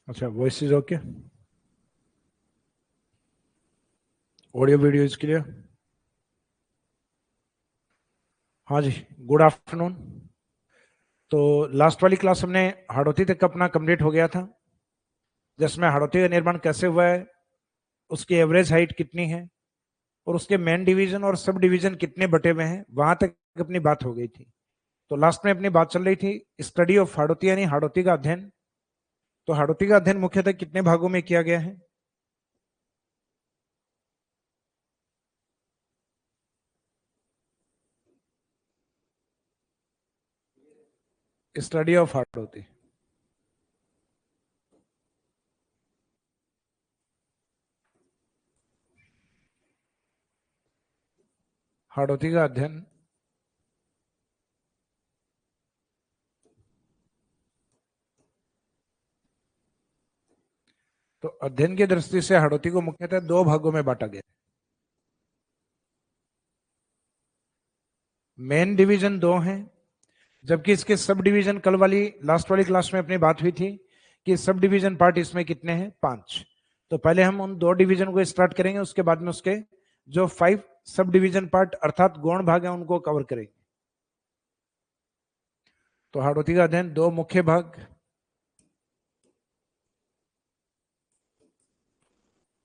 अच्छा, voice is okay, audio video is clear. हाँ जी, good afternoon. तो लास्ट वाली क्लास हमने हाड़ौती तक अपना कंप्लीट हो गया था, जिसमें हाड़ौती का निर्माण कैसे हुआ है, उसकी एवरेज हाइट कितनी है और उसके मेन डिवीजन और सब डिवीजन कितने बटे हुए हैं, वहां तक अपनी बात हो गई थी। तो लास्ट में अपनी बात चल रही थी स्टडी ऑफ हाड़ौती, यानी हाड़ौती का अध्ययन। तो हाड़ौती का अध्ययन मुख्यतः कितने भागों में किया गया है? Study of Hadoti. हाड़ौती का अध्ययन तो अध्ययन की दृष्टि से हाड़ौती को मुख्यतः दो भागों में बांटा गया। मेन डिवीजन दो हैं, जबकि इसके सब डिवीजन कल वाली लास्ट वाली क्लास में अपनी बात हुई थी कि सब डिवीजन पार्ट इसमें कितने हैं? 5। तो पहले हम उन दो डिवीजन को स्टार्ट करेंगे, उसके बाद में उसके जो 5 सब डिवीजन पार्ट अर्थात गौण भाग है उनको कवर करेंगे। तो हाड़ौती का अध्ययन दो मुख्य भाग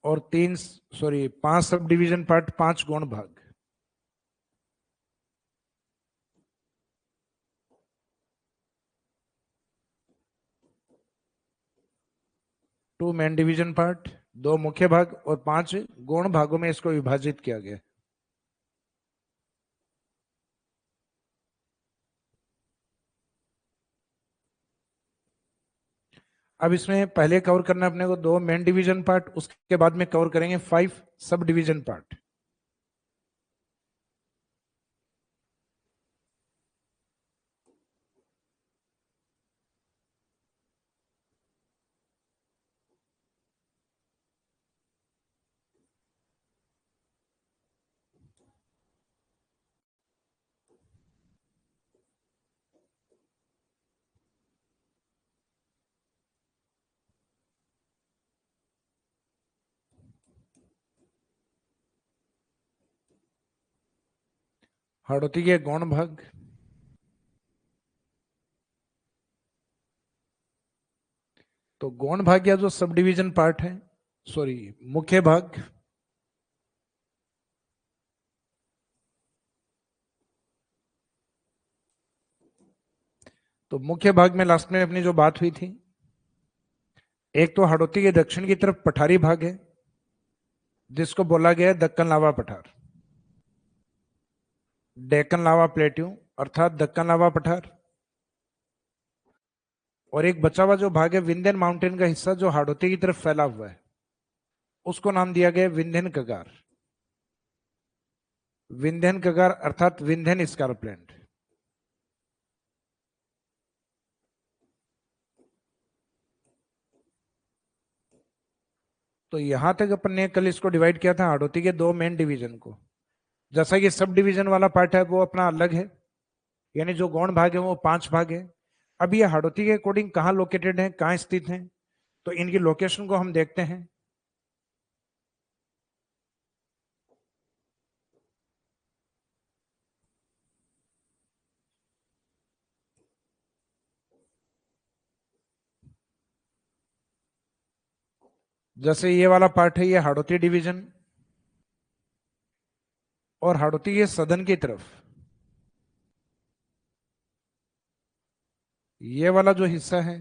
और 5 सब डिवीजन पार्ट, 5 गौण भाग। टू मेन डिवीजन पार्ट, दो मुख्य भाग और 5 गौण भागों में इसको विभाजित किया गया। अब इसमें पहले कवर करना अपने को दो मेन डिवीजन पार्ट, उसके बाद में कवर करेंगे 5 सब डिवीजन पार्ट। हाड़ौती के गौण भाग, तो गौण भाग या जो सब डिवीजन पार्ट है, सॉरी मुख्य भाग, तो मुख्य भाग में लास्ट में अपनी जो बात हुई थी, एक तो हाड़ौती के दक्षिण की तरफ पठारी भाग है जिसको बोला गया है दक्कन लावा पठार, डेक्कन लावा प्लेट्यू अर्थात दक्कन लावा पठार। और एक बचा हुआ जो भाग है विंध्यन माउंटेन का हिस्सा जो हाड़ौती की तरफ फैला हुआ है, उसको नाम दिया गया विंध्यन कगार, विंध्यन कगार अर्थात विंध्यन स्कारप्लैंड। तो यहां तक अपन ने कल इसको डिवाइड किया था हाड़ौती के दो मेन डिवीजन को। जैसा कि सब डिवीजन वाला पार्ट है वो अपना अलग है, यानी जो गौण भाग है वो 5 भाग है। अब ये हाड़ौती के अकॉर्डिंग कहाँ लोकेटेड है, कहाँ स्थित है, तो इनकी लोकेशन को हम देखते हैं। जैसे ये वाला पार्ट है, ये हाड़ौती डिवीजन, और हाड़ौती के सदन की तरफ ये वाला जो हिस्सा है,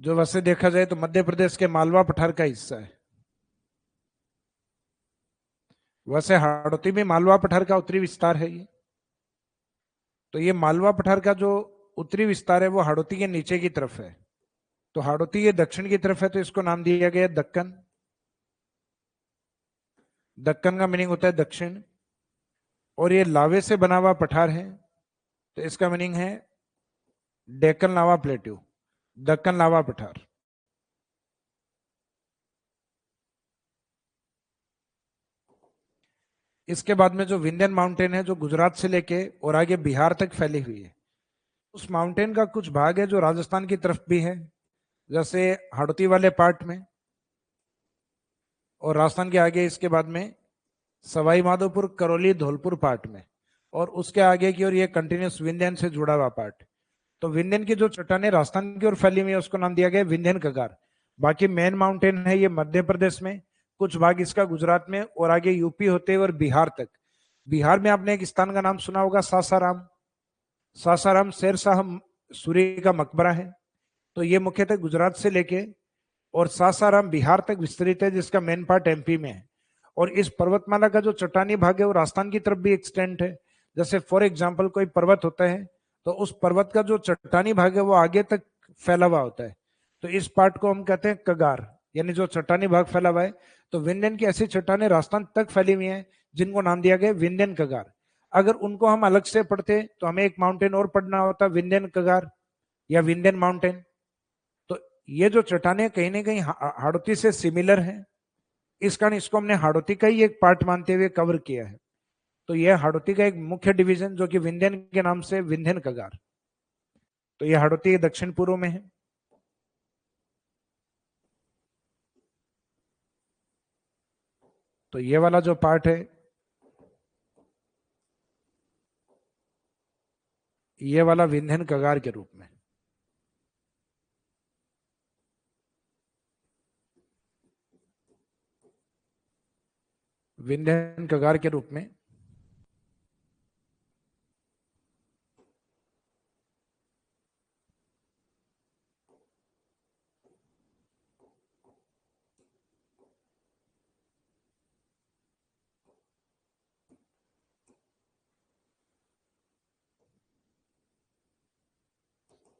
जो वैसे देखा जाए तो मध्य प्रदेश के मालवा पठार का हिस्सा है। वैसे हाड़ौती में मालवा पठार का उत्तरी विस्तार है ये। तो ये मालवा पठार का जो उत्तरी विस्तार है वो हाड़ौती के नीचे की तरफ है। तो हाड़ौती ये दक्षिण की तरफ है तो इसको नाम दिया गया दक्कन। दक्कन का मीनिंग होता है दक्षिण। और ये लावे से बना हुआ पठार है तो इसका मीनिंग है डेक्कन लावा प्लेट्यू, दक्कन लावा पठार। इसके बाद में जो विंध्यन माउंटेन है जो गुजरात से लेके और आगे बिहार तक फैली हुई है, उस माउंटेन का कुछ भाग है जो राजस्थान की तरफ भी है, जैसे हाड़ौती वाले पार्ट में, और राजस्थान के आगे इसके बाद में सवाई माधोपुर करौली धौलपुर पार्ट में, और उसके आगे की ओर ये कंटिन्यूस विंध्यन से जुड़ा हुआ पार्ट। तो विंध्यन की जो चट्टानें राजस्थान की ओर फैली हुई है उसको नाम दिया गया विंध्यन कगार। बाकी मेन माउंटेन है ये मध्य प्रदेश में, कुछ भाग इसका गुजरात में, और आगे यूपी होते हुए और बिहार तक। बिहार में आपने एक स्थान का नाम सुना होगा, सासाराम। सासाराम शेरशाह सूरी का मकबरा है। तो ये मुख्यतः गुजरात से लेके और सासाराम बिहार तक विस्तृत है, जिसका मेन पार्ट एमपी में है। और इस पर्वतमाला का जो चट्टानी भाग है वो राजस्थान की तरफ भी एक्सटेंट है। जैसे फॉर एग्जाम्पल कोई पर्वत होता है तो उस पर्वत का जो चट्टानी भाग है वो आगे तक फैला हुआ होता है, तो इस पार्ट को हम कहते हैं कगार, यानी जो चट्टानी भाग फैला हुआ है। तो विंध्यन की ऐसी चट्टानें राजस्थान तक फैली हुई हैं जिनको नाम दिया गया विंध्यन कगार। अगर उनको हम अलग से पढ़ते तो हमें एक माउंटेन और पढ़ना होता, विंध्यन कगार या विंध्यन माउंटेन। तो ये जो चट्टानें कहीं ना कहीं हाड़ौती से सिमिलर है, इस कारण इसको हमने हाड़ौती का ही एक पार्ट मानते हुए कवर किया है। तो यह हाड़ौती का एक मुख्य डिवीजन जो कि विंध्यन के नाम से विंध्यन कगार। तो यह हाड़ौती के दक्षिण पूर्व में है। तो ये वाला जो पार्ट है, ये वाला विंध्यन कगार के रूप में। विंध्यन कगार के रूप में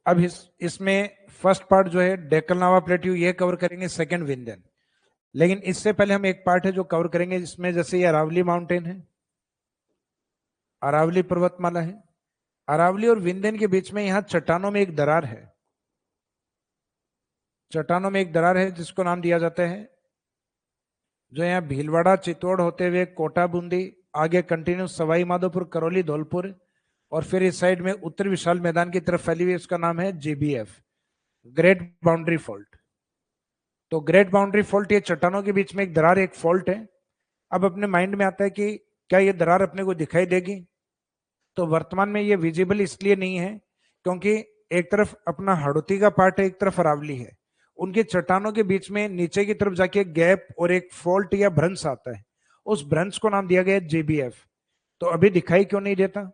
अब इसमें फर्स्ट पार्ट जो है डेक्कन लावा प्लेट्यू, ये कवर करेंगे, सेकंड विंध्यन। लेकिन इससे पहले हम एक पार्ट है जो कवर करेंगे जिसमें जैसे ये अरावली माउंटेन है, अरावली पर्वतमाला है। अरावली और विंध्यन के बीच में यहाँ चट्टानों में एक दरार है, चट्टानों में एक दरार है जिसको नाम दिया जाता है, जो यहाँ भीलवाड़ा चित्तौड़ होते हुए कोटा बूंदी आगे कंटिन्यू सवाई माधोपुर करौली धौलपुर और फिर इस साइड में उत्तर विशाल मैदान की तरफ फैली हुई, उसका नाम है जेबीएफ, ग्रेट बाउंड्री फॉल्ट। तो ग्रेट बाउंड्री फॉल्ट, ये चट्टानों के बीच में एक दरार, एक फॉल्ट है। अब अपने माइंड में आता है कि क्या ये दरार अपने को दिखाई देगी? तो वर्तमान में ये विजिबल इसलिए नहीं है क्योंकि एक तरफ अपना हाड़ौती का पार्ट है, एक तरफ अरावली है। उनके चट्टानों के बीच में नीचे की तरफ जाके एक गैप और एक फॉल्ट या भ्रंश आता है, उस भ्रंश को नाम दिया गया जेबीएफ। तो अभी दिखाई क्यों नहीं देता?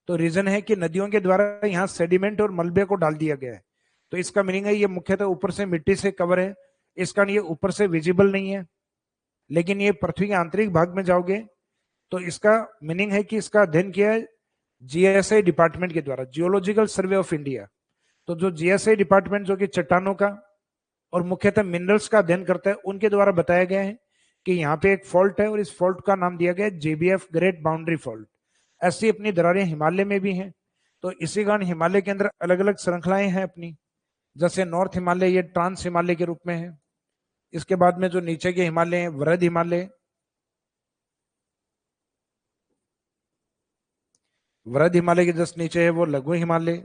तो रीजन है कि नदियों के द्वारा यहाँ सेडिमेंट और मलबे को डाल दिया गया है। तो इसका मीनिंग है ये मुख्यतः ऊपर से मिट्टी से कवर है, इस कारण ये ऊपर से विजिबल नहीं है। लेकिन ये पृथ्वी के आंतरिक भाग में जाओगे तो इसका मीनिंग है कि इसका अध्ययन किया है जीएसआई डिपार्टमेंट के द्वारा, जियोलॉजिकल सर्वे ऑफ इंडिया। तो जो जीएसआई डिपार्टमेंट जो कि चट्टानों का और मुख्यतः मिनरल्स का अध्ययन करता है, उनके द्वारा बताया गया है कि यहाँ पे एक फॉल्ट है और इस फॉल्ट का नाम दिया गया है जेबीएफ, ग्रेट बाउंड्री फॉल्ट। ऐसी अपनी दरारें हिमालय में भी हैं। तो इसी कारण हिमालय के अंदर अलग अलग श्रृंखलाएं हैं अपनी, जैसे नॉर्थ हिमालय ये ट्रांस हिमालय के रूप में है। इसके बाद में जो नीचे के हिमालय हैं, वृहद हिमालय, वृहद हिमालय के जस्ट नीचे है वो लघु हिमालय,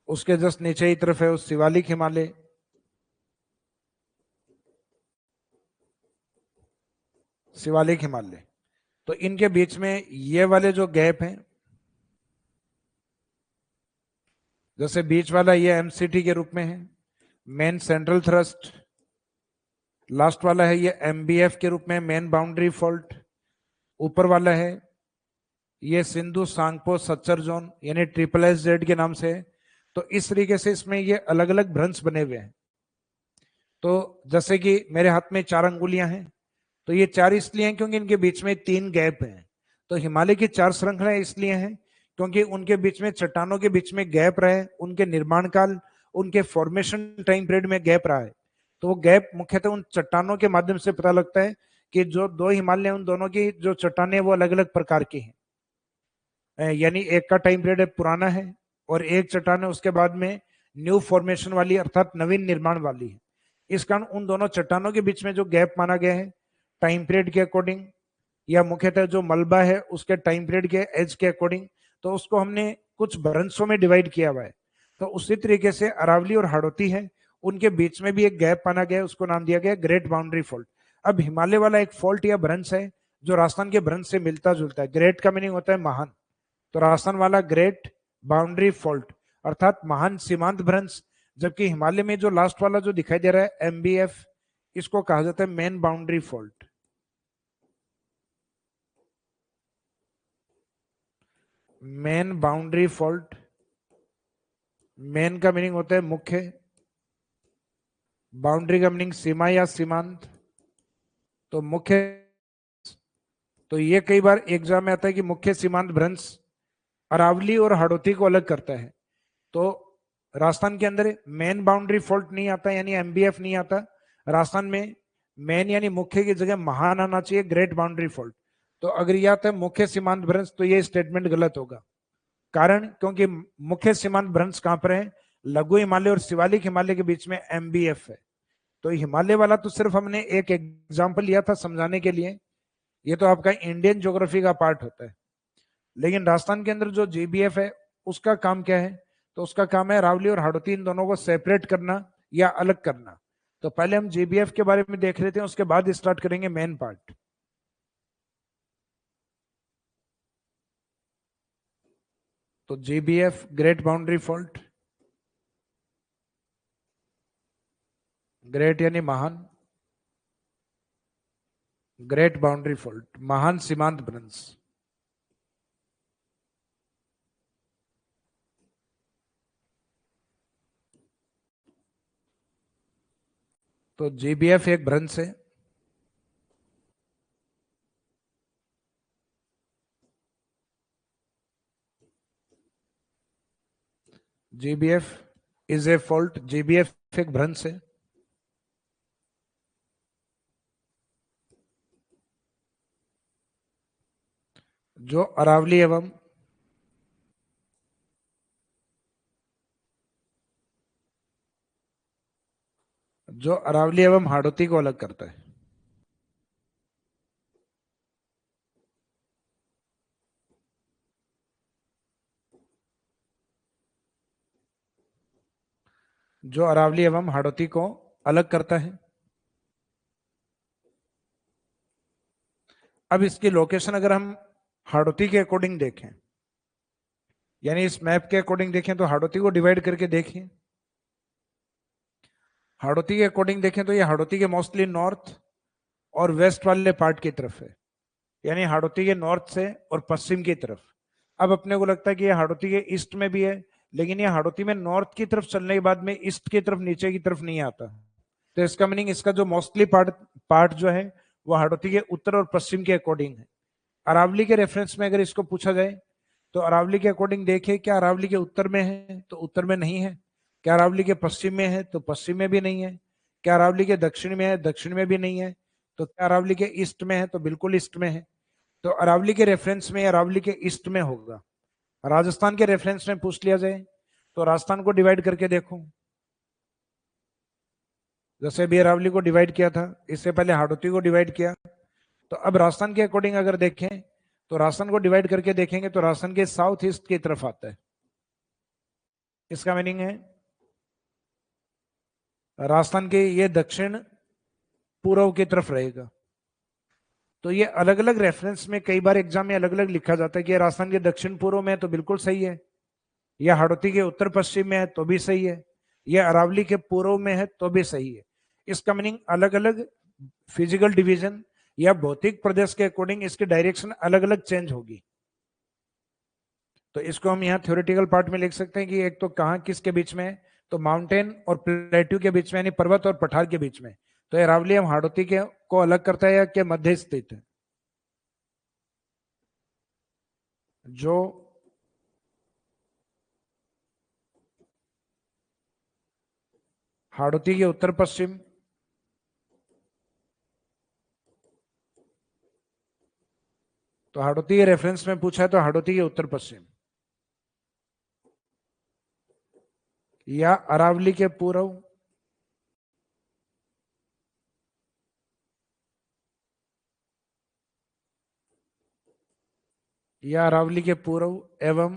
उसके जस्ट नीचे ही तरफ है वो शिवालिक हिमालय, शिवालिक हिमालय। तो इनके बीच में ये वाले जो गैप हैं, जैसे बीच वाला ये एमसीटी के रूप में है, मेन सेंट्रल थ्रस्ट। लास्ट वाला है ये एमबीएफ के रूप में, मेन बाउंड्री फॉल्ट। ऊपर वाला है ये सिंधु सांगपो सच्चर जोन, यानी ट्रिपल एस जेड के नाम से है। तो इस तरीके से इसमें ये अलग अलग भ्रंश बने हुए हैं। तो जैसे कि मेरे हाथ में 4 अंगुलियां हैं, तो ये 4 इसलिए हैं क्योंकि इनके बीच में 3 गैप हैं। तो हिमालय की 4 श्रृंखलाएं इसलिए हैं क्योंकि उनके बीच में चट्टानों के बीच में गैप रहे, उनके निर्माण काल, उनके फॉर्मेशन टाइम पीरियड में गैप रहा है। तो वो गैप मुख्यतः उन चट्टानों के माध्यम से पता लगता है कि जो 2 हिमालय उन दोनों की जो चट्टानें वो अलग अलग प्रकार की हैं। यानी एक का टाइम पीरियड पुराना है और एक चट्टान है उसके बाद में न्यू फॉर्मेशन वाली अर्थात नवीन निर्माण वाली है। इस कारण उन दोनों चट्टानों के बीच में जो गैप माना गया है टाइम पीरियड के अकॉर्डिंग, या मुख्यतः जो मलबा है उसके टाइम पीरियड के एज के अकॉर्डिंग, तो उसको हमने कुछ ब्रांचों में डिवाइड किया हुआ है। तो उसी तरीके से अरावली और हाड़ौती है, उनके बीच में भी एक गैप माना गया है, उसको नाम दिया गया ग्रेट बाउंड्री फॉल्ट। अब हिमालय वाला एक फॉल्ट या ब्रंश है जो राजस्थान के ब्रंश से मिलता जुलता है। ग्रेट का मीनिंग होता है महान, तो राजस्थान वाला ग्रेट बाउंड्री फॉल्ट अर्थात महान सीमांत भ्रंश, जबकि हिमालय में जो लास्ट वाला जो दिखाई दे रहा है एमबीएफ, इसको कहा जाता है main boundary fault. Main boundary fault, main का मीनिंग होता है मुख्य, बाउंड्री का मीनिंग सीमा या सीमांत, तो मुख्य। तो ये कई बार एग्जाम में आता है कि मुख्य सीमांत भ्रंश अरावली और हाड़ौती को अलग करता है। तो राजस्थान के अंदर मेन बाउंड्री फॉल्ट नहीं आता, यानी एमबीएफ नहीं आता। राजस्थान में मेन यानी मुख्य की जगह महान आना चाहिए, ग्रेट बाउंड्री फॉल्ट। तो अगर यह आता है मुख्य सीमांत भ्रंश तो ये स्टेटमेंट गलत होगा। कारण क्योंकि मुख्य सीमांत भ्रंश कहां पर है, लघु हिमालय और शिवालिक हिमालय के बीच में एमबीएफ है। तो हिमालय वाला तो सिर्फ हमने एक एग्जाम्पल लिया था समझाने के लिए, ये तो आपका इंडियन ज्योग्राफी का पार्ट होता है। लेकिन राजस्थान के अंदर जो जीबीएफ है उसका काम क्या है, तो उसका काम है अरावली और हाड़ौती इन दोनों को सेपरेट करना या अलग करना। तो पहले हम जीबीएफ के बारे में देख लेते हैं, उसके बाद स्टार्ट करेंगे मेन पार्ट। तो जीबीएफ ग्रेट बाउंड्री फॉल्ट, ग्रेट यानी महान, ग्रेट बाउंड्री फॉल्ट महान सीमांत भ्रंश। तो जीबीएफ एक भ्रंश है, जीबीएफ इज ए फॉल्ट, जीबीएफ एक भ्रंश है जो अरावली एवं हाड़ौती को अलग करता है। जो अरावली एवं हाड़ौती को अलग करता है। अब इसकी लोकेशन अगर हम हाड़ौती के अकॉर्डिंग देखें, यानी इस मैप के अकॉर्डिंग देखें, तो हाड़ौती को डिवाइड करके देखें, हाड़ौती के अकॉर्डिंग देखें तो ये हाड़ौती के मोस्टली नॉर्थ और वेस्ट वाले पार्ट की तरफ है, यानी हाड़ौती के नॉर्थ से और पश्चिम की तरफ। अब अपने को लगता है कि ये हाड़ौती के ईस्ट में भी है, लेकिन ये हाड़ौती में नॉर्थ की तरफ चलने के बाद में ईस्ट की तरफ नीचे की तरफ नहीं आता। तो इसका मीनिंग इसका जो मोस्टली पार्ट पार्ट जो है वो हाड़ौती के उत्तर और पश्चिम के अकॉर्डिंग है। अरावली के रेफरेंस में अगर इसको पूछा जाए तो अरावली के अकॉर्डिंग देखिए, क्या अरावली के उत्तर में है तो उत्तर में नहीं है, क्या अरावली के पश्चिम में है तो पश्चिम में भी नहीं है, क्या अरावली के दक्षिण में है दक्षिण में भी नहीं है, तो क्या अरावली के ईस्ट में है तो बिल्कुल ईस्ट में है। तो अरावली के रेफरेंस में अरावली के ईस्ट में होगा। राजस्थान के रेफरेंस में पूछ लिया जाए तो राजस्थान को डिवाइड करके देखो, जैसे भी अरावली को डिवाइड किया था, इससे पहले हाड़ौती को डिवाइड किया। तो अब राजस्थान के अकॉर्डिंग अगर देखें तो राजस्थान को डिवाइड करके देखेंगे तो राजस्थान के साउथ ईस्ट की तरफ आता है। इसका मीनिंग है राजस्थान के ये दक्षिण पूर्व की तरफ रहेगा। तो ये अलग अलग रेफरेंस में कई बार एग्जाम में अलग अलग लिखा जाता है कि राजस्थान के दक्षिण पूर्व में है तो बिल्कुल सही है, या हाड़ौती के उत्तर पश्चिम में है तो भी सही है, या अरावली के पूर्व में है तो भी सही है। इसका मीनिंग अलग अलग फिजिकल डिवीजन या भौतिक प्रदेश के अकॉर्डिंग इसकी डायरेक्शन अलग अलग चेंज होगी। तो इसको हम यहाँ थ्योरेटिकल पार्ट में लिख सकते हैं कि एक तो कहाँ किसके बीच में है, तो माउंटेन और प्लेट्यू के बीच में, यानी पर्वत और पठार के बीच में। तो अरावली हम हाड़ौती के को अलग करता है या के मध्य स्थित है। जो हाड़ौती के उत्तर पश्चिम, तो हाड़ौती के रेफरेंस में पूछा है तो हाड़ौती के उत्तर पश्चिम, या अरावली के पूर्व, या अरावली के पूर्व एवं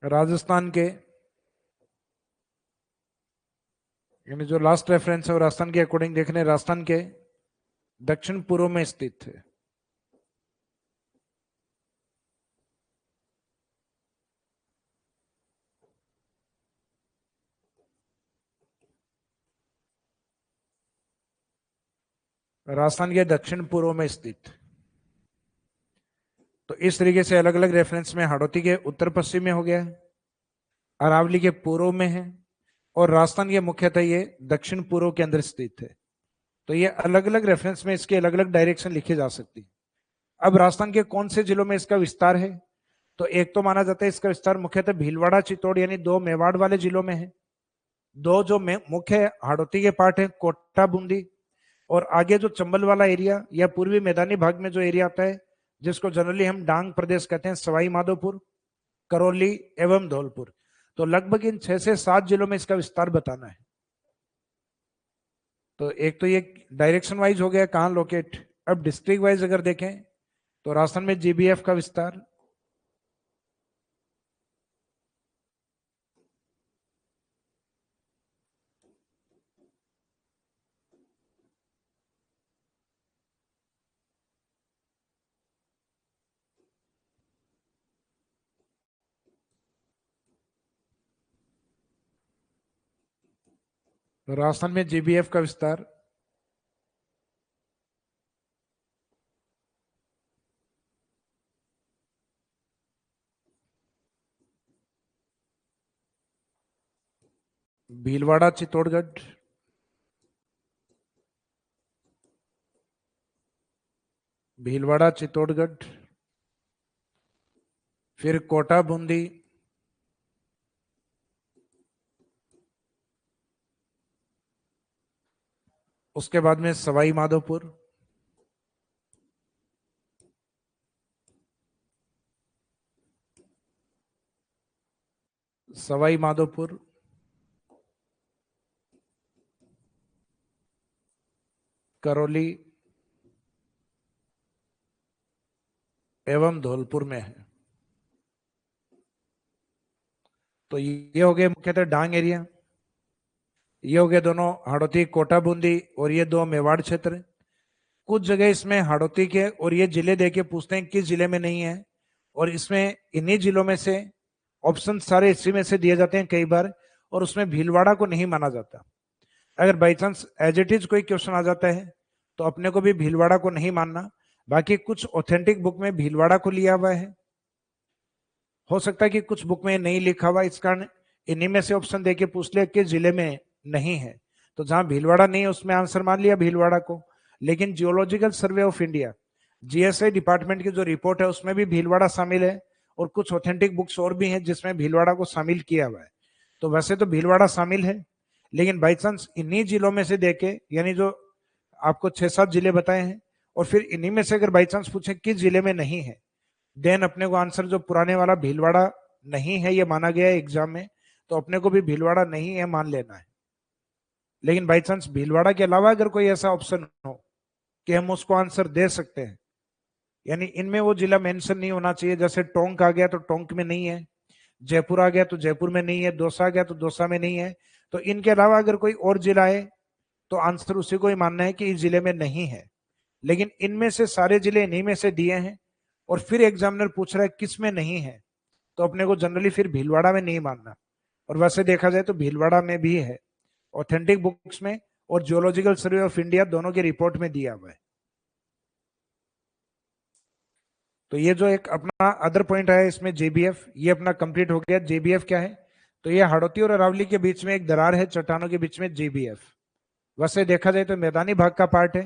राजस्थान के, यानी जो लास्ट रेफरेंस है वो राजस्थान के अकॉर्डिंग देखने, राजस्थान के दक्षिण पूर्व में स्थित है। राजस्थान के दक्षिण पूर्व में स्थित। तो इस तरीके से अलग अलग रेफरेंस में हाड़ौती के उत्तर पश्चिम में हो गया है, अरावली के पूर्व में है, और राजस्थान के मुख्यतः ये दक्षिण पूर्व के अंदर स्थित है। तो ये अलग अलग रेफरेंस में इसके अलग अलग डायरेक्शन लिखी जा सकती है। अब राजस्थान के कौन से जिलों में इसका विस्तार है? तो एक तो माना जाता है इसका विस्तार मुख्यतः भीलवाड़ा चित्तौड़ यानी दो मेवाड़ वाले जिलों में है। दो जो मुख्य हाड़ौती के पार्ट है कोटा बूंदी, और आगे जो चंबल वाला एरिया या पूर्वी मैदानी भाग में जो एरिया आता है जिसको जनरली हम डांग प्रदेश कहते हैं, सवाई माधोपुर, करौली एवं धौलपुर। तो लगभग इन 6 से 7 जिलों में इसका विस्तार बताना है। तो एक तो ये डायरेक्शन वाइज हो गया कहां लोकेट। अब डिस्ट्रिक्ट वाइज अगर देखें तो राजस्थान में जीबीएफ का विस्तार, राजस्थान में जीबीएफ का विस्तार भीलवाड़ा चित्तौड़गढ़, भीलवाड़ा चित्तौड़गढ़, फिर कोटा बूंदी, उसके बाद में सवाई माधोपुर, सवाई माधोपुर, करौली एवं धौलपुर में है। तो ये हो गए मुख्यतः डांग एरिया, ये हो गए दोनों हाड़ौती कोटा बूंदी, और ये दो मेवाड़ क्षेत्र। कुछ जगह इसमें हाड़ौती के और ये जिले देके पूछते हैं किस जिले में नहीं है, और इसमें इन्हीं जिलों में से ऑप्शन सारे इसी में से दिए जाते हैं कई बार, और उसमें भीलवाड़ा को नहीं माना जाता। अगर by chance as it is कोई क्वेश्चन आ जाता है तो अपने को भी भीलवाड़ा को नहीं मानना। बाकी कुछ ऑथेंटिक बुक में भीलवाड़ा को लिया हुआ है, हो सकता है कि कुछ बुक में नहीं लिखा हुआ, इस कारण इन्हीं में से ऑप्शन देके पूछ लिया कि जिले में नहीं है। तो जहां भीलवाड़ा नहीं है उसमें आंसर मान लिया भीलवाड़ा को। लेकिन geological survey of India GSI department की जो रिपोर्ट है उसमें भी भीलवाड़ा शामिल है, और कुछ ऑथेंटिक बुक्स और भी हैं जिसमें भीलवाड़ा को शामिल किया हुआ है। तो वैसे तो भीलवाड़ा शामिल है, लेकिन बाई चांस इन्हीं जिलों में से देके, यानी जो आपको 6-7 जिले बताए हैं, और फिर इन्हीं में से अगर बाई चांस पूछे किस जिले में नहीं है, देन अपने को आंसर जो पुराने वाला भीलवाड़ा नहीं है ये माना गया है एग्जाम में, तो अपने को भी भीलवाड़ा नहीं है मान लेना है। लेकिन बाई चांस भीलवाड़ा के अलावा अगर कोई ऐसा ऑप्शन हो कि हम उसको आंसर दे सकते हैं, यानी इनमें वो जिला मेंशन नहीं होना चाहिए, जैसे टोंक आ गया तो टोंक में नहीं है, जयपुर आ गया तो जयपुर में नहीं है, दौसा आ गया तो दौसा में नहीं है, तो इनके अलावा अगर कोई और जिला है तो आंसर उसी को ही मानना है कि इस जिले में नहीं है। लेकिन इनमें से सारे जिले इन्हीं में से दिए हैं, और फिर एग्जामिनर पूछ रहा है किस में नहीं है, तो अपने को जनरली फिर भीलवाड़ा में नहीं मानना। और वैसे देखा जाए तो भीलवाड़ा में भी है, ऑथेंटिक बुक्स में और जियोलॉजिकल सर्वे ऑफ इंडिया दोनों की रिपोर्ट में दिया हुआ है। तो ये जो एक अपना अदर पॉइंट है इसमें जेबीएफ, ये अपना कंप्लीट हो गया। जेबीएफ क्या है? तो ये हाड़ौती और अरावली के बीच में एक दरार है, चट्टानों के बीच में जेबीएफ। वैसे देखा जाए तो मैदानी भाग का पार्ट है,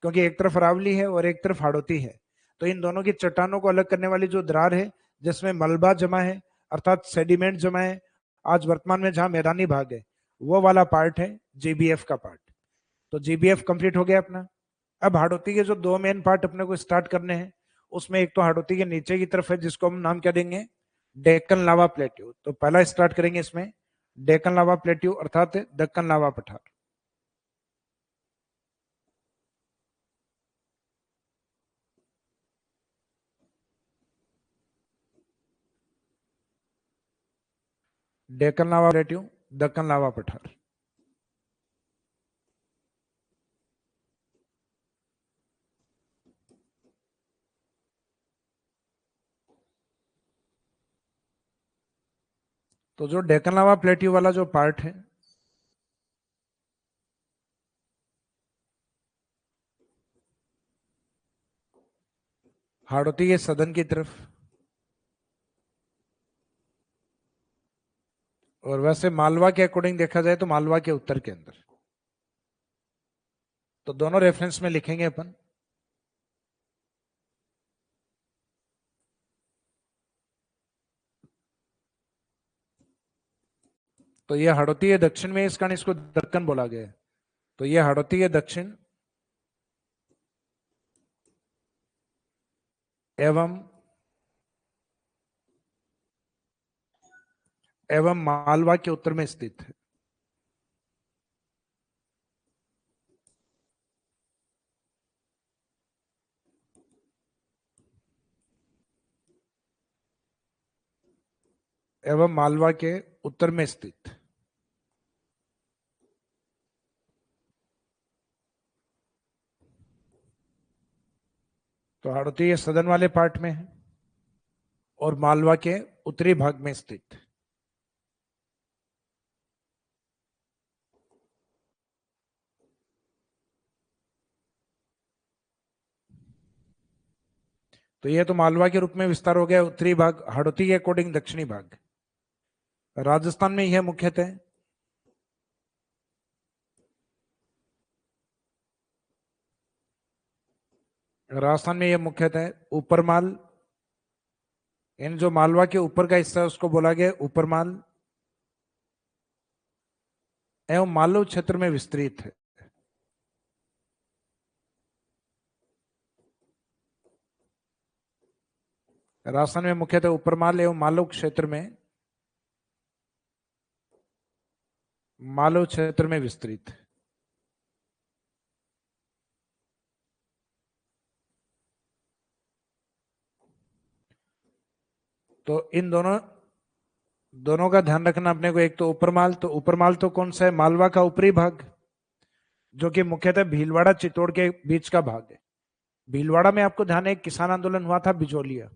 क्योंकि एक तरफ अरावली है और एक तरफ हाड़ौती है। तो इन दोनों की चट्टानों को अलग करने वाली जो दरार है जिसमें मलबा जमा है अर्थात सेडिमेंट जमा है, आज वर्तमान में जहां मैदानी भाग है वो वाला पार्ट है जेबीएफ का पार्ट। तो जेबीएफ कंप्लीट हो गया अपना। अब हाड़ौती के जो दो मेन पार्ट अपने को स्टार्ट करने हैं, उसमें एक तो हाड़ौती के नीचे की तरफ है जिसको हम नाम क्या देंगे, डेक्कन लावा प्लेट्यू। तो पहला स्टार्ट करेंगे इसमें डेक्कन लावा प्लेट्यू अर्थात दक्कन लावा पठार। 。 . 。 . । । । 。 . . . 。 . . . . . 。 . . . . 。 . . . 。 . . 。 . . 。 . 。 . 。 . 。 . 。 . 。 . 。 . 。 . 。 . 。 . 。 . 。 . डेक्कन लावा प्लेट्यू, दक्कन लावा पठार। तो जो डेक्कन लावा प्लेट्यू वाला जो पार्ट है, हाड़ौती के सदन की तरफ, और वैसे मालवा के अकॉर्डिंग देखा जाए तो मालवा के उत्तर के अंदर। तो दोनों रेफरेंस में लिखेंगे अपन। तो ये हाड़ौती के दक्षिण में, इस कारण इसको दक्कन बोला गया है। तो ये हाड़ौती के दक्षिण एवं मालवा के उत्तर में स्थित है। एवं मालवा के उत्तर में स्थित। तो हाड़ौती ये सदन वाले पार्ट में है और मालवा के उत्तरी भाग में स्थित। तो ये तो मालवा के रूप में विस्तार हो गया उत्तरी भाग, हाड़ौती के अकॉर्डिंग दक्षिणी भाग। राजस्थान में यह मुख्यतः ऊपर माल, इन जो मालवा के ऊपर का हिस्सा है उसको बोला गया ऊपर माल, एवं मालव क्षेत्र में विस्तृत है। राजस्थान में मुख्यतः ऊपर माल एवं मालव क्षेत्र में, मालव क्षेत्र में विस्तृत है। तो इन दोनों का ध्यान रखना अपने को। एक तो ऊपर माल, तो ऊपर माल तो कौन सा है? मालवा का ऊपरी भाग, जो कि मुख्यतः भीलवाड़ा चित्तौड़ के बीच का भाग है। भीलवाड़ा में आपको ध्यान है एक किसान आंदोलन हुआ था बिजोलिया,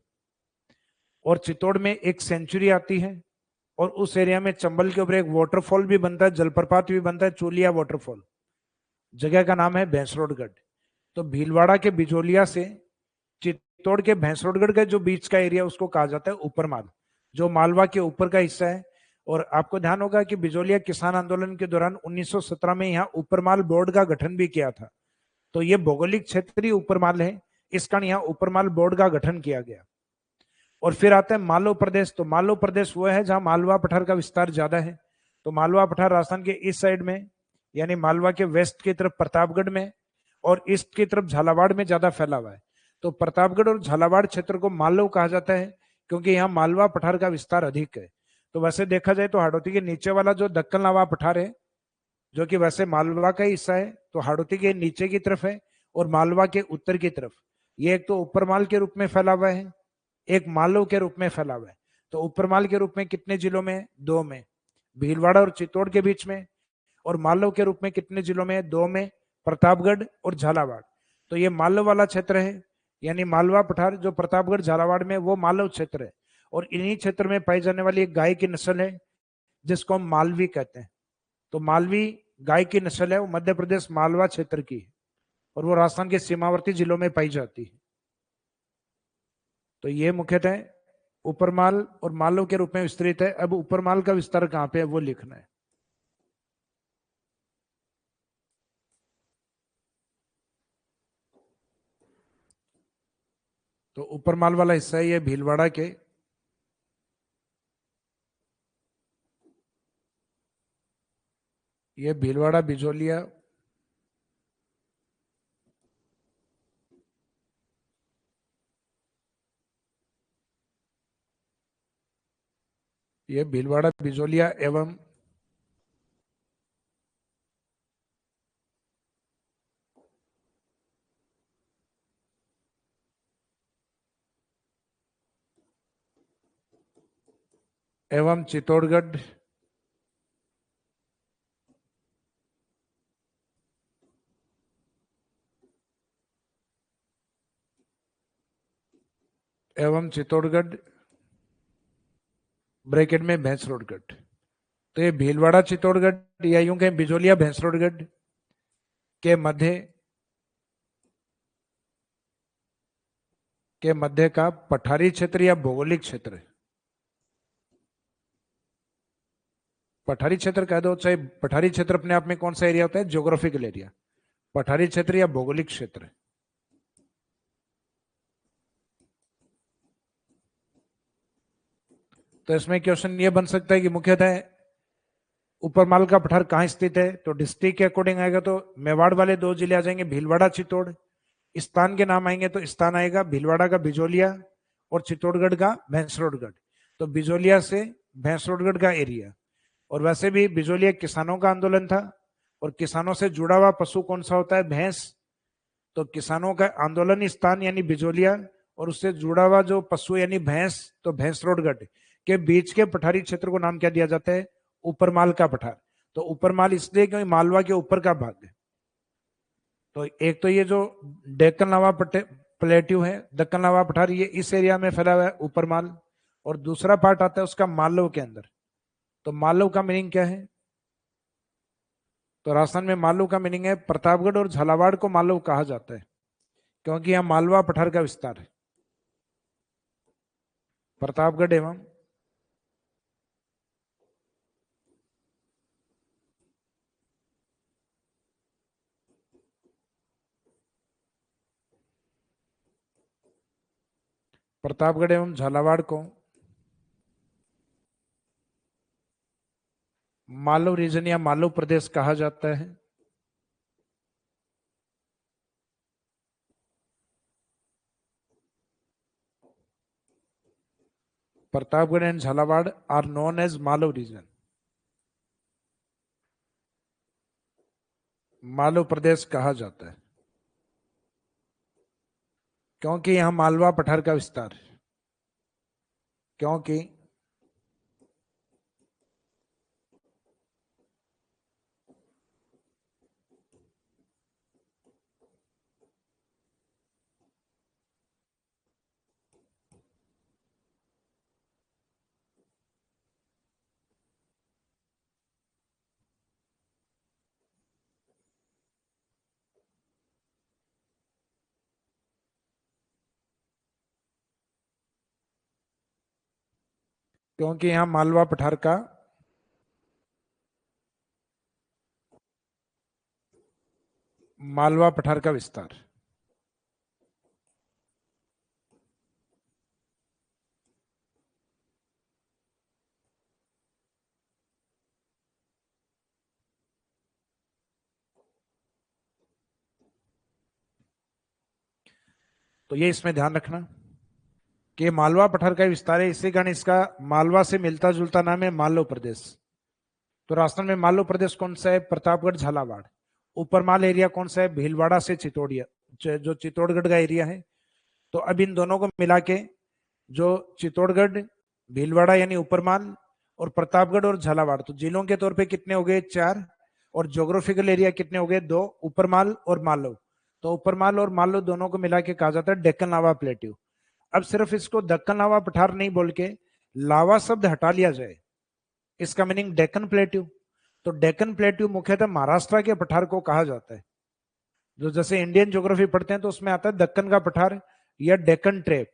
और चित्तौड़ में एक सेंचुरी आती है, और उस एरिया में चंबल के ऊपर एक वाटरफॉल भी बनता है, जलप्रपात भी बनता है, चोलिया वाटरफॉल। जगह का नाम है भैंसरोडगढ़। तो भीलवाड़ा के बिजोलिया से चित्तौड़ के भैंसरोडगढ़ का जो बीच का एरिया उसको कहा जाता है ऊपर माल, जो मालवा के ऊपर का हिस्सा है। और आपको ध्यान होगा कि बिजोलिया किसान आंदोलन के दौरान 1917 में यहाँ ऊपरमाल बोर्ड का गठन भी किया था। तो ये भौगोलिक क्षेत्र ही ऊपरमाल है, इस कारण यहाँ ऊपरमाल बोर्ड का गठन किया गया। और फिर आते हैं मालव प्रदेश। तो मालव प्रदेश वो है जहां मालवा पठार का विस्तार ज्यादा है। तो मालवा पठार राजस्थान के इस साइड में, यानी मालवा के वेस्ट की तरफ प्रतापगढ़ में, और ईस्ट की तरफ झालावाड़ में ज्यादा फैला हुआ है। तो प्रतापगढ़ और झालावाड़ क्षेत्र को मालव कहा जाता है, क्योंकि यहाँ मालवा पठार का विस्तार अधिक है। तो वैसे देखा जाए तो हाड़ौती के नीचे वाला जो दक्कन लावा पठार है, जो कि वैसे मालवा का हिस्सा है, तो हाड़ौती के नीचे की तरफ है, और मालवा के उत्तर की तरफ ये एक तो ऊपर माल के रूप में फैला हुआ है, एक मालव के रूप में फैला हुआ है। तो ऊपर माल के रूप में कितने जिलों में? 2 में, भीलवाड़ा और चित्तौड़ के बीच में। और मालव के रूप में कितने जिलों में? 2 में, प्रतापगढ़ और झालावाड़। तो ये मालव वाला क्षेत्र है, यानी मालवा पठार जो प्रतापगढ़ झालावाड़ में, वो मालव क्षेत्र है। और इन्हीं क्षेत्र में पाई जाने वाली एक गाय की नस्ल है जिसको हम मालवी कहते हैं। तो मालवी गाय की नस्ल है, वो मध्य प्रदेश मालवा क्षेत्र की है, और वो राजस्थान के सीमावर्ती जिलों में पाई जाती है। तो ये मुख्यतः ऊपरमाल और मालव के रूप में विस्तृत है। अब ऊपरमाल का विस्तार कहां पे है वो लिखना है। तो ऊपरमाल वाला हिस्सा है ये भीलवाड़ा के, ये भीलवाड़ा बिजोलिया, ये भीलवाड़ा बिजोलिया एवं चित्तौड़गढ़ एवं चित्तौड़गढ़ ब्रैकेट में भैंसरोडगढ़। तो ये भीलवाड़ा चित्तौड़गढ़ या यूं कहें बिजोलिया भैंसरोडगढ़ के मध्य का पठारी क्षेत्र या भौगोलिक क्षेत्र। पठारी क्षेत्र कह दो चाहे पठारी क्षेत्र अपने आप में कौन सा एरिया होता है, ज्योग्राफिकल एरिया। पठारी क्षेत्र या भौगोलिक क्षेत्र। तो इसमें क्वेश्चन ये बन सकता है कि मुख्यतः ऊपरमाल का पठार कहाँ स्थित है, तो डिस्ट्रिक्ट के अकॉर्डिंग आएगा तो मेवाड़ वाले दो जिले आ जाएंगे, भीलवाड़ा चित्तौड़। स्थान के नाम आएंगे तो स्थान आएगा भीलवाड़ा का बिजोलिया और चित्तौड़गढ़ का भैंसरोडगढ़। तो बिजोलिया से भैंसरोडगढ़ का एरिया। और वैसे भी बिजोलिया किसानों का आंदोलन था, और किसानों से जुड़ा हुआ पशु कौन सा होता है, भैंस। तो किसानों का आंदोलन स्थान यानी बिजोलिया, और उससे जुड़ा हुआ जो पशु यानी भैंस, तो भैंसरोडगढ़ के बीच के पठारी क्षेत्र को नाम क्या दिया जाता है, ऊपरमाल का पठार। तो ऊपरमाल इसलिए क्योंकि मालवा के ऊपर का भाग है। तो एक तो ये जो डेक्कन लावा प्लेट्यू है, दक्कन लावा पठार, ये इस एरिया में फैला हुआ है ऊपरमाल। और दूसरा पार्ट आता है उसका मालव के अंदर। तो मालव का मीनिंग क्या है, तो राजस्थान में मालव का मीनिंग है प्रतापगढ़ और झालावाड़ को मालव कहा जाता है क्योंकि यहाँ मालवा पठार का विस्तार है। प्रतापगढ़ एवं प्रतापगढ़ एवं झालावाड़ को मालव रीजन या मालव प्रदेश कहा जाता है। Pratapgarh and Jhalawar are known as Malwa region. Malwa Pradesh कहा जाता है क्योंकि यहां मालवा पठार का विस्तार है। क्योंकि क्योंकि यहां मालवा पठार का विस्तार। तो ये इसमें ध्यान रखना कि मालवा पठार का विस्तार है, इसी कारण इसका मालवा से मिलता जुलता नाम है मालव प्रदेश। तो राजस्थान में मालव प्रदेश कौन सा है, प्रतापगढ़ झालावाड़। ऊपरमाल एरिया कौन सा है, भीलवाड़ा से चित्तौड़िया, जो चित्तौड़गढ़ का एरिया है। तो अब इन दोनों को मिला के जो चित्तौड़गढ़, भीलवाड़ा यानी ऊपरमाल, और प्रतापगढ़ और झालावाड़, तो जिलों के तौर पे कितने हो गए, 4। और ज्योग्राफिकल एरिया कितने हो गए, 2, ऊपरमाल और मालव। तो ऊपरमाल और मालव दोनों को मिला के कहा जाता है डेक्कन लावा प्लेट्यू। अब सिर्फ इसको दक्कन लावा पठार नहीं बोल के लावा शब्द हटा लिया जाए, इसका मीनिंग डेक्कन प्लेट्यू। तो डेक्कन प्लेट्यू मुख्यतः महाराष्ट्र के पठार को कहा जाता है। जो जैसे इंडियन ज्योग्राफी पढ़ते हैं तो उसमें आता है दक्कन का पठार या डेक्कन ट्रेप।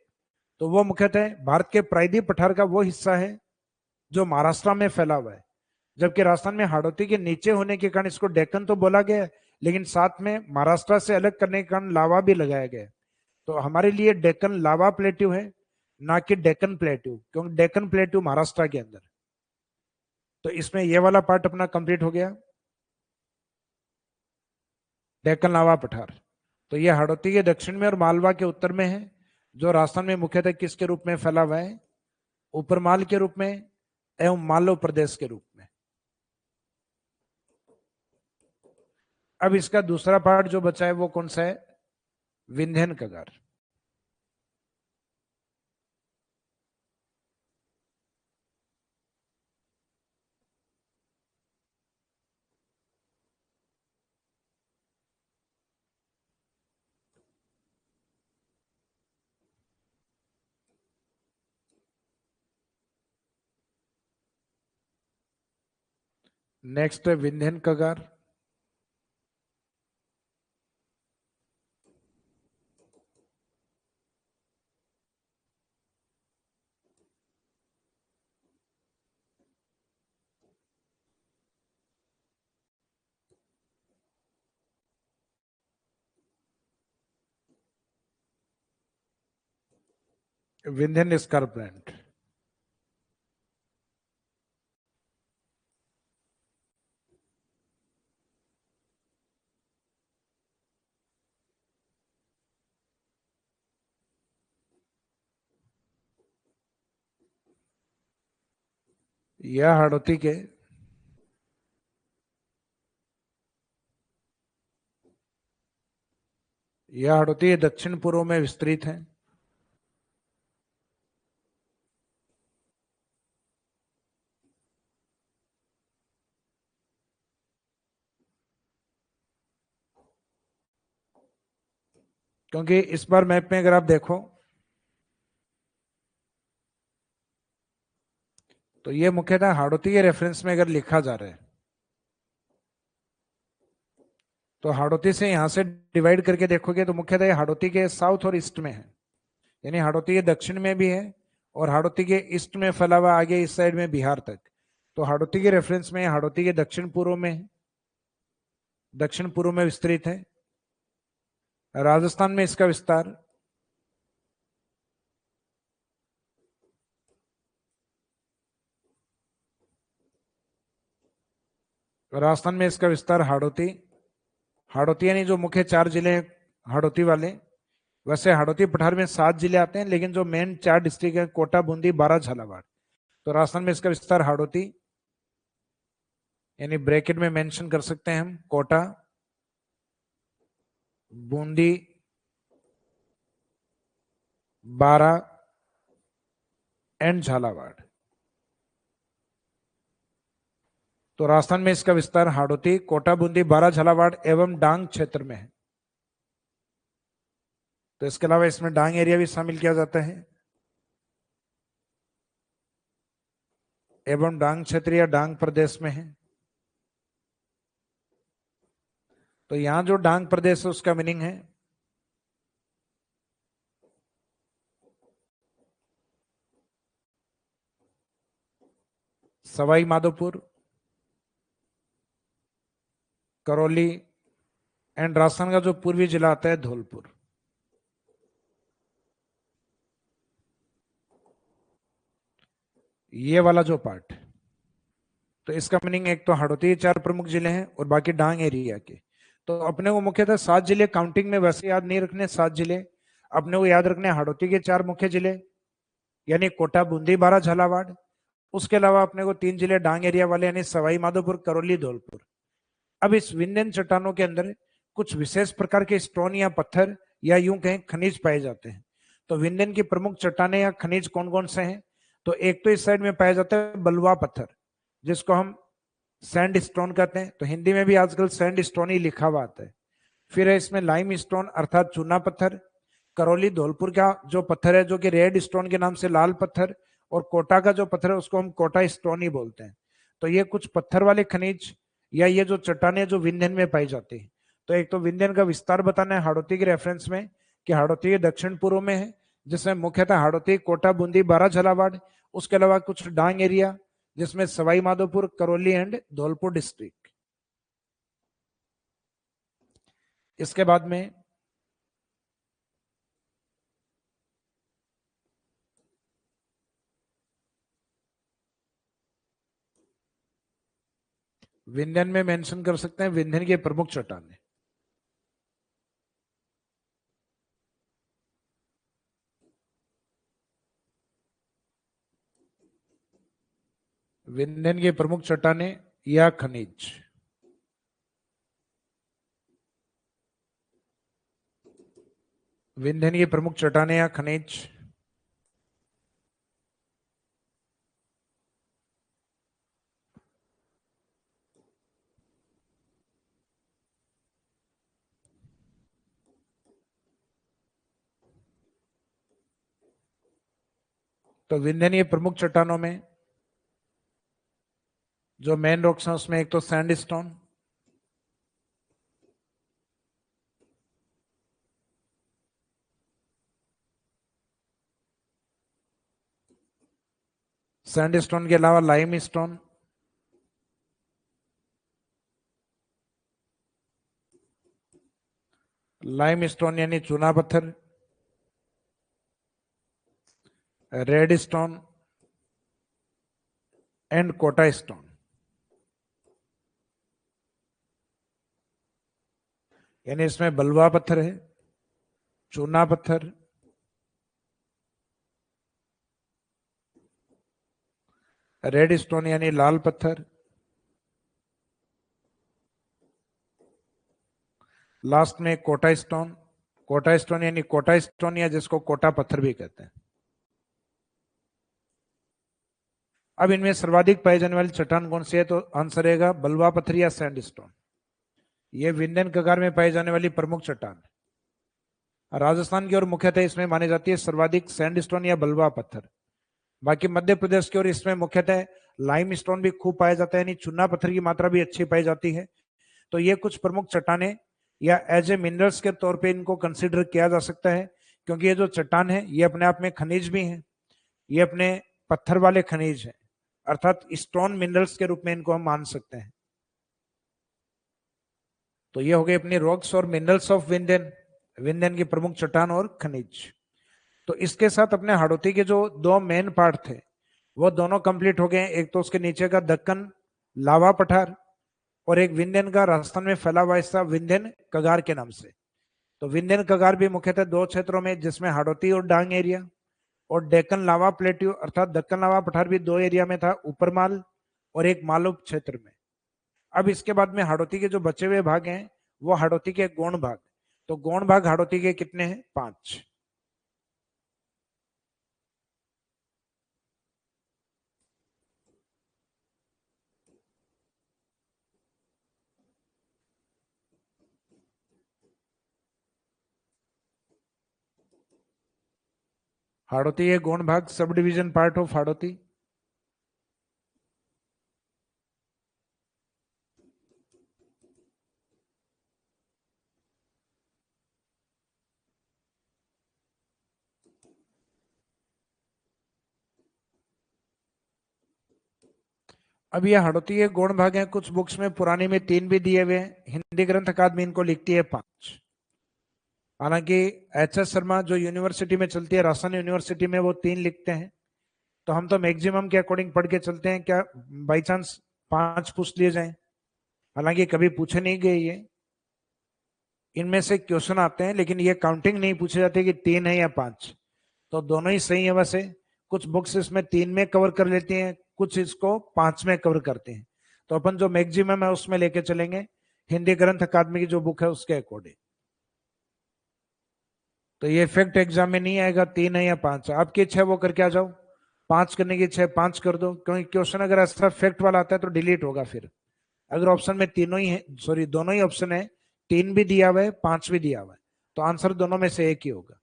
तो वो मुख्यतः भारत के प्रायद्वीप पठार का वो हिस्सा है जो महाराष्ट्र में फैला हुआ है। जबकि राजस्थान में हाड़ौती के नीचे होने के कारण इसको डेक्कन तो बोला गया है, लेकिन साथ में महाराष्ट्र से अलग करने के कारण लावा भी लगाया गया है। तो हमारे लिए डेक्कन लावा प्लेट्यू है, ना कि डेक्कन प्लेट्यू, क्योंकि डेक्कन प्लेट्यू महाराष्ट्र के अंदर। तो इसमें यह वाला पार्ट अपना कंप्लीट हो गया, डेक्कन लावा पठार। तो यह हाड़ौती के दक्षिण में और मालवा के उत्तर में है, जो राजस्थान में मुख्यतः किसके रूप में फैला हुआ है, ऊपरमाल के रूप में एवं मालव प्रदेश के रूप में। अब इसका दूसरा पार्ट जो बचा है वो कौन सा है, विंध्यन कगार। नेक्स्ट है विंध्यन कगार। विंध्यन स्कारप्लेंट। यह हाड़ौती के यह हाड़ौती दक्षिण पूर्व में विस्तृत है। क्योंकि इस बार मैप में अगर आप देखो तो ये मुख्यतः हाड़ौती के रेफरेंस में अगर लिखा जा रहा है तो हाड़ौती से यहां से डिवाइड करके देखोगे तो मुख्यतः ये हाड़ौती के साउथ और ईस्ट में है, यानी हाड़ौती के दक्षिण में भी है और हाड़ौती के ईस्ट में फैला हुआ आगे इस साइड में बिहार तक। तो हाड़ौती के रेफरेंस में हाड़ौती के दक्षिण पूर्व में है, दक्षिण पूर्व में विस्तृत है। राजस्थान में इसका विस्तार राजस्थान में इसका विस्तार हाड़ौती हाड़ौती यानी जो मुख्य 4 जिले हैं हाड़ौती वाले, वैसे हाड़ौती पठार में 7 जिले आते हैं, लेकिन जो मेन 4 डिस्ट्रिक्ट है कोटा, बूंदी, बारा, झालावाड़, तो राजस्थान में इसका विस्तार हाड़ौती यानी ब्रैकेट में मेंशन कर सकते हैं हम कोटा, बूंदी, बारा एंड झालावाड़। तो राजस्थान में इसका विस्तार हाड़ौती, कोटा, बूंदी, बारा, झालावाड़ एवं डांग क्षेत्र में है। तो इसके अलावा इसमें डांग एरिया भी शामिल किया जाता है एवं डांग क्षेत्र या डांग प्रदेश में है। तो यहां जो डांग प्रदेश है उसका मीनिंग है सवाई माधोपुर, करौली एंड राजस्थान का जो पूर्वी जिला आता है धौलपुर। ये वाला जो पार्ट, तो इसका मीनिंग एक तो हाड़ौती के 4 प्रमुख जिले हैं और बाकी डांग एरिया के। तो अपने को मुख्यतः 7 जिले काउंटिंग में वैसे याद नहीं रखने, 7 जिले अपने को याद रखने हाड़ौती के 4 मुख्य जिले यानी कोटा, बूंदी, बारा, झालावाड़। उसके अलावा अपने को 3 जिले डांग एरिया वाले यानी सवाई माधोपुर, करौली, धौलपुर। अब इस विंध्यन चट्टानों के अंदर कुछ विशेष प्रकार के स्टोन या पत्थर या यूं कहें खनिज पाए जाते हैं। तो विंध्यन की प्रमुख चट्टाने या खनिज कौन कौन से हैं? तो एक तो इस साइड में पाया जाता है बलुआ पत्थर, जिसको हम सैंड स्टोन कहते हैं, तो हिंदी में भी आजकल सैंड स्टोन ही लिखा हुआ आता है। फिर है इसमें लाइम स्टोन अर्थात चूना पत्थर, करौली धौलपुर का जो पत्थर है जो कि रेड स्टोन के नाम से लाल पत्थर, और कोटा का जो पत्थर है उसको हम कोटा स्टोन ही बोलते हैं। तो ये कुछ पत्थर वाले खनिज या ये जो चट्टाने जो विंध्यन में पाई जाती है। तो एक तो विंध्यन का विस्तार बताना है हाड़ौती के रेफरेंस में कि हाड़ौती के दक्षिण पूर्व में है, जिसमें मुख्यतः हाड़ौती, कोटा, बूंदी, बारा, झालावाड़, उसके अलावा कुछ डांग एरिया जिसमें सवाई माधोपुर, करौली एंड धौलपुर डिस्ट्रिक्ट। इसके बाद में विंध्यन में मेंशन कर सकते हैं विंध्यन के प्रमुख चट्टाने। विंध्यन के प्रमुख चट्टाने या खनिज। विंध्यन की प्रमुख चट्टाने या खनिज। तो विंध्यन के प्रमुख चट्टानों में जो मेन रॉक्स हैं उसमें एक तो सैंडस्टोन, सैंडस्टोन के अलावा लाइमस्टोन, लाइमस्टोन यानी चूना पत्थर, red stone and Kota stone. यानी इसमें बलुआ पत्थर है, चूना पत्थर, रेड स्टोन यानी लाल पत्थर, लास्ट में कोटा स्टोन। कोटा स्टोन यानी कोटा स्टोन या जिसको कोटा पत्थर भी कहते हैं। अब इनमें सर्वाधिक पाई जाने वाली चट्टान कौन सी है? तो आंसर रहेगा बलुआ पत्थर या सैंडस्टोन। ये विंध्यन कगार में पाई जाने वाली प्रमुख चट्टान है। राजस्थान की ओर मुख्यतः इसमें मानी जाती है सर्वाधिक सैंडस्टोन या बलुआ पत्थर। बाकी मध्य प्रदेश की ओर इसमें मुख्यतः लाइमस्टोन भी खूब पाया जाता है, यानी चूना पत्थर की मात्रा भी अच्छी पाई जाती है। तो ये कुछ प्रमुख चट्टानें या एज ए मिनरल्स के तौर पे इनको कंसिडर किया जा सकता है, क्योंकि ये जो चट्टान है ये अपने आप में खनिज भी है, ये अपने पत्थर वाले खनिज है, अर्थात स्टोन मिनरल्स के रूप में इनको हम मान सकते हैं। तो ये हो गई अपनी रॉक्स और मिनरल्स ऑफ विंध्यन, विंध्यन की प्रमुख चट्टान और खनिज। तो इसके साथ अपने हाड़ौती के जो दो मेन पार्ट थे वो दोनों कंप्लीट हो गए। एक तो उसके नीचे का दक्कन लावा पठार और एक विंध्यन का राजस्थान में फैला हुआ हिस्सा विंध्यन कगार के नाम से। तो विंध्यन कगार भी मुख्यतः दो क्षेत्रों में, जिसमें हाड़ौती और डांग एरिया, और डेक्कन लावा प्लेट्यू अर्थात दक्कन लावा पठार भी दो एरिया में था, ऊपरमाल और एक मालूब क्षेत्र में। अब इसके बाद में हाड़ौती के जो बचे हुए भाग हैं वो हाड़ौती के गौण भाग। तो गौण भाग हाड़ौती के कितने हैं? 5। हाड़ौती है गौण भाग, sub division part of Hadoti. अब ये हाड़ौती के गौण भाग हैं, कुछ बुक्स में पुरानी में 3 भी दिए हुए हैं, हिंदी ग्रंथ अकादमी इनको लिखती है 5। हालांकि एच.एस. शर्मा जो यूनिवर्सिटी में चलती है, राजस्थान यूनिवर्सिटी में, वो 3 लिखते हैं। तो हम तो मैक्सिमम के अकॉर्डिंग पढ़ के चलते हैं, क्या बाई चांस 5 पूछ लिए जाए। हालांकि कभी पूछे नहीं गए ये, इनमें से क्वेश्चन आते हैं लेकिन ये काउंटिंग नहीं पूछे जाते कि 3 है या 5। तो दोनों ही सही है। वैसे कुछ बुक्स इसमें 3 में कवर कर लेती हैं, कुछ इसको 5 में कवर करते हैं। तो अपन जो मैक्सिमम है उसमें लेके चलेंगे, हिंदी ग्रंथ अकादमी की जो बुक है उसके अकॉर्डिंग। तो ये फैक्ट एग्जाम में नहीं आएगा 3 है या 5। आपकी इच्छा है वो करके आ जाओ, 5 करने की इच्छा है 5 कर दो, क्योंकि क्वेश्चन अगर ऐसा फैक्ट वाला आता है तो डिलीट होगा फिर। अगर ऑप्शन में तीनों ही है, सॉरी दोनों ही ऑप्शन है, 3 भी दिया हुआ है 5 भी दिया हुआ है, तो आंसर दोनों में से एक ही होगा।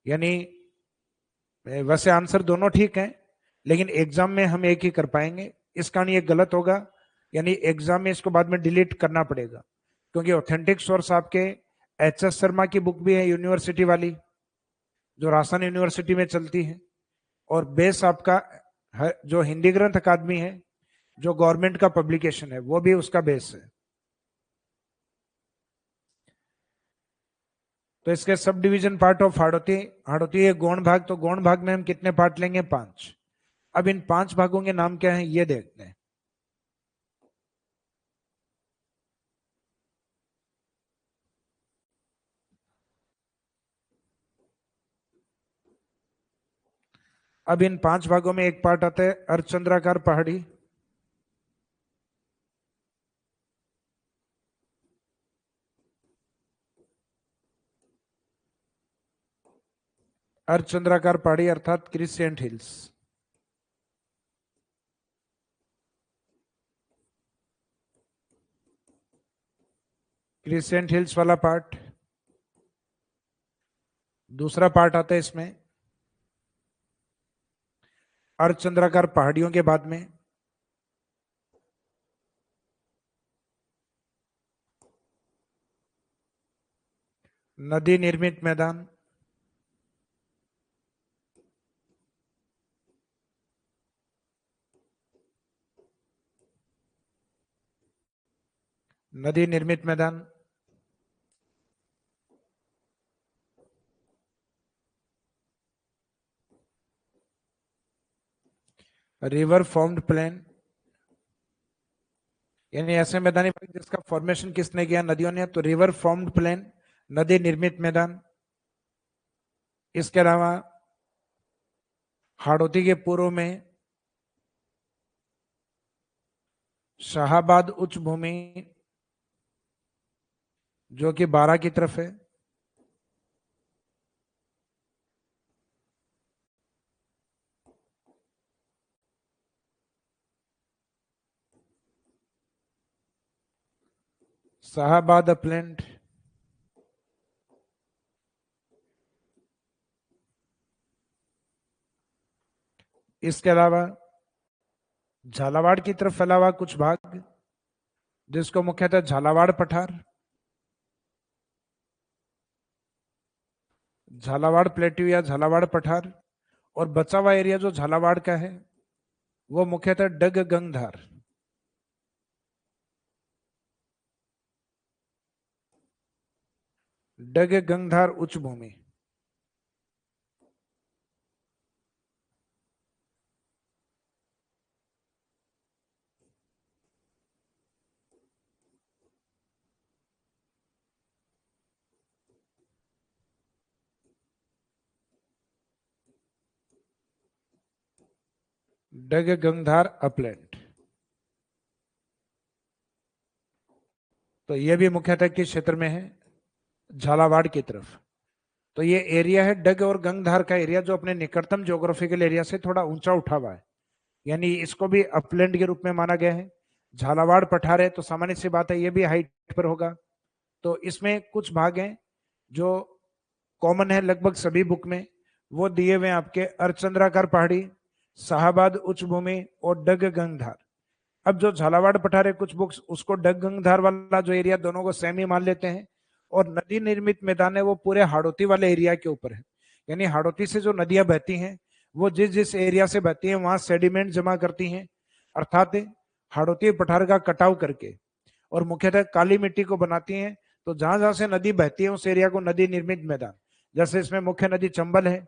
यानी वैसे आंसर दोनों ठीक है लेकिन एग्जाम में हम एक ही कर पाएंगे, इस कारण ये गलत होगा। यानी एग्जाम में इसको बाद में डिलीट करना पड़ेगा, क्योंकि ऑथेंटिक सोर्स आपके एच.एस. शर्मा की बुक भी है यूनिवर्सिटी वाली, जो राजस्थान यूनिवर्सिटी में चलती है, और बेस आपका जो हिंदी ग्रंथ अकादमी है, जो गवर्नमेंट का पब्लिकेशन है, वो भी उसका बेस है। तो इसके sub division part of Hadoti, Hadoti है गौण भाग। तो गौण भाग में हम कितने पार्ट लेंगे? 5। अब इन 5 भागों के नाम क्या है ये देखते हैं। अब इन 5 भागों में एक पार्ट आता है अर्धचंद्राकार पहाड़ी, अर्धचंद्राकार पहाड़ी अर्थात क्रिसेंट हिल्स। क्रिसेंट हिल्स वाला पार्ट। दूसरा पार्ट आता है इसमें अर्धचंद्राकार पहाड़ियों के बाद में नदी निर्मित मैदान, नदी निर्मित मैदान, रिवर फॉर्म्ड प्लेन, यानी ऐसे मैदानी भाग जिसका फॉर्मेशन किसने किया, नदियों ने, तो रिवर फॉर्म्ड प्लेन, नदी निर्मित मैदान। इसके अलावा हाड़ौती के पूर्व में शाहाबाद उच्च भूमि, जो कि बारा की तरफ है। शाहाबाद अपलैंड, इसके अलावा झालावाड़ की तरफ फैला हुआ कुछ भाग जिसको मुख्यतः झालावाड़ पठार, झालावाड़ प्लेट्यू या झालावाड़ पठार, और बचा हुआ एरिया जो झालावाड़ का है वो मुख्यतः डग गंगधार, डग गंगधार उच्च भूमि। डग गंगधार अपलैंड, तो ये भी मुख्यतः किस क्षेत्र में है, झालावाड़ की तरफ। तो ये एरिया है डग और गंगधार का एरिया, जो अपने निकटतम ज्योग्राफिकल एरिया से थोड़ा ऊंचा उठा हुआ है, यानी इसको भी अपलैंड के रूप में माना गया है। झालावाड़ पठार है तो सामान्य सी बात है ये भी हाइट पर होगा। तो इसमें कुछ भाग हैं जो कॉमन है लगभग सभी बुक में, वो दिए हुए आपके अर्धचंद्राकार पहाड़ी, शाहाबाद उच्च भूमि और डग गंगधार। अब जो झालावाड़ पठार है कुछ बुक्स उसको डग गंगधार वाला जो एरिया दोनों को सेम ही मान लेते हैं, और नदी निर्मित मैदान है वो पूरे हाड़ौती वाले एरिया के ऊपर है, यानी हाड़ौती से जो नदियां बहती हैं वो जिस जिस एरिया से बहती हैं वहां सेडिमेंट जमा करती हैं, अर्थात हाड़ौती पठार का कटाव करके और मुख्यतः काली मिट्टी को बनाती हैं। तो जहां जहां से नदी बहती है उस एरिया को नदी निर्मित मैदान, जैसे इसमें मुख्य नदी चंबल है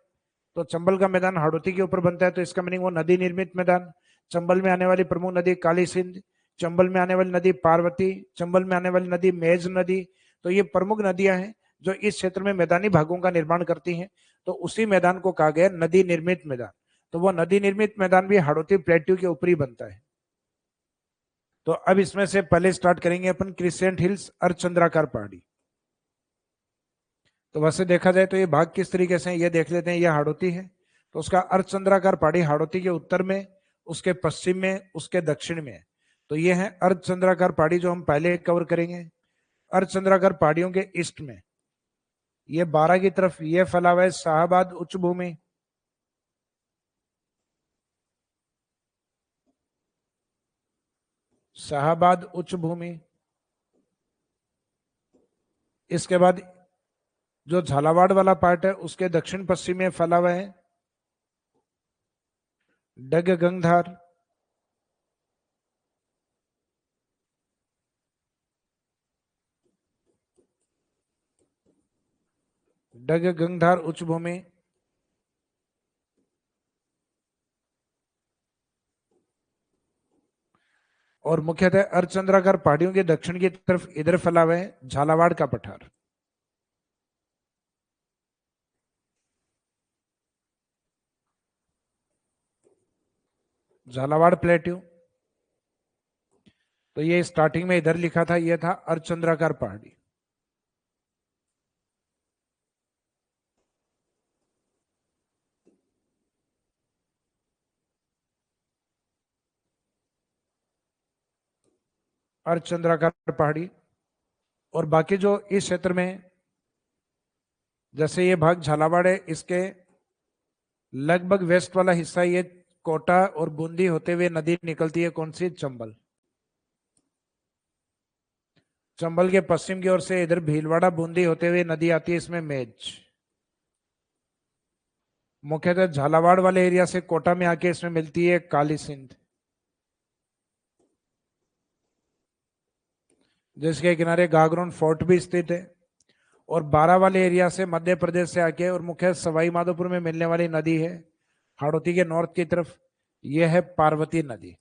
तो चंबल का मैदान हाड़ौती के ऊपर बनता है, तो इसका मीनिंग वो नदी निर्मित मैदान। चंबल में आने वाली प्रमुख नदी काली सिंध, चंबल में आने वाली नदी पार्वती, चंबल में आने वाली नदी मेज नदी। तो ये प्रमुख नदियां हैं जो इस क्षेत्र में मैदानी भागों का निर्माण करती हैं, तो उसी मैदान को कहा गया नदी निर्मित मैदान। तो वो नदी निर्मित मैदान भी हाड़ौती प्लेट्यू के ऊपर ही बनता है। तो अब इसमें से पहले स्टार्ट करेंगे अपन क्रिसेंट हिल्स अर्धचंद्राकार पहाड़ी। तो वैसे देखा जाए तो ये भाग किस तरीके से ये देख लेते हैं। ये हाड़ौती है तो उसका अर्धचंद्राकार पहाड़ी हाड़ौती के उत्तर में, उसके पश्चिम में, उसके दक्षिण में। तो ये है अर्धचंद्राकार पहाड़ी जो हम पहले कवर करेंगे। अर्धचंद्राकार पहाड़ियों के ईस्ट में ये बारा की तरफ ये फैला हुआ है शाहाबाद उच्च भूमि, शाहाबाद उच्च भूमि। इसके बाद जो झालावाड़ वाला पार्ट है उसके दक्षिण पश्चिम में फैला हुआ है डग गंगधार, डग गंगधार उच्च भूमि। और मुख्यतः अर्धचंद्राकार पहाड़ियों के दक्षिण की तरफ इधर फैला हुआ है झालावाड़ का पठार, झालावाड़ प्लेट्यू। तो ये स्टार्टिंग में इधर लिखा था, ये था अर्धचंद्राकार पहाड़ी। अर्धचंद्राकार पहाड़ी। और बाकी जो इस क्षेत्र में जैसे ये भाग झालावाड़ है, इसके लगभग वेस्ट वाला हिस्सा ये कोटा और बूंदी होते हुए नदी निकलती है, कौन सी, चंबल। चंबल के पश्चिम की ओर से इधर भीलवाड़ा बूंदी होते हुए नदी आती है, इसमें मेज। मुख्यतः झालावाड़ वाले एरिया से कोटा में आके इसमें मिलती है काली सिंध, जिसके किनारे गागरोन फोर्ट भी स्थित है। और बारा वाले एरिया से मध्य प्रदेश से आके और मुख्य सवाई माधोपुर में मिलने वाली नदी है हाड़ौती के नॉर्थ की तरफ, यह है पार्वती नदी।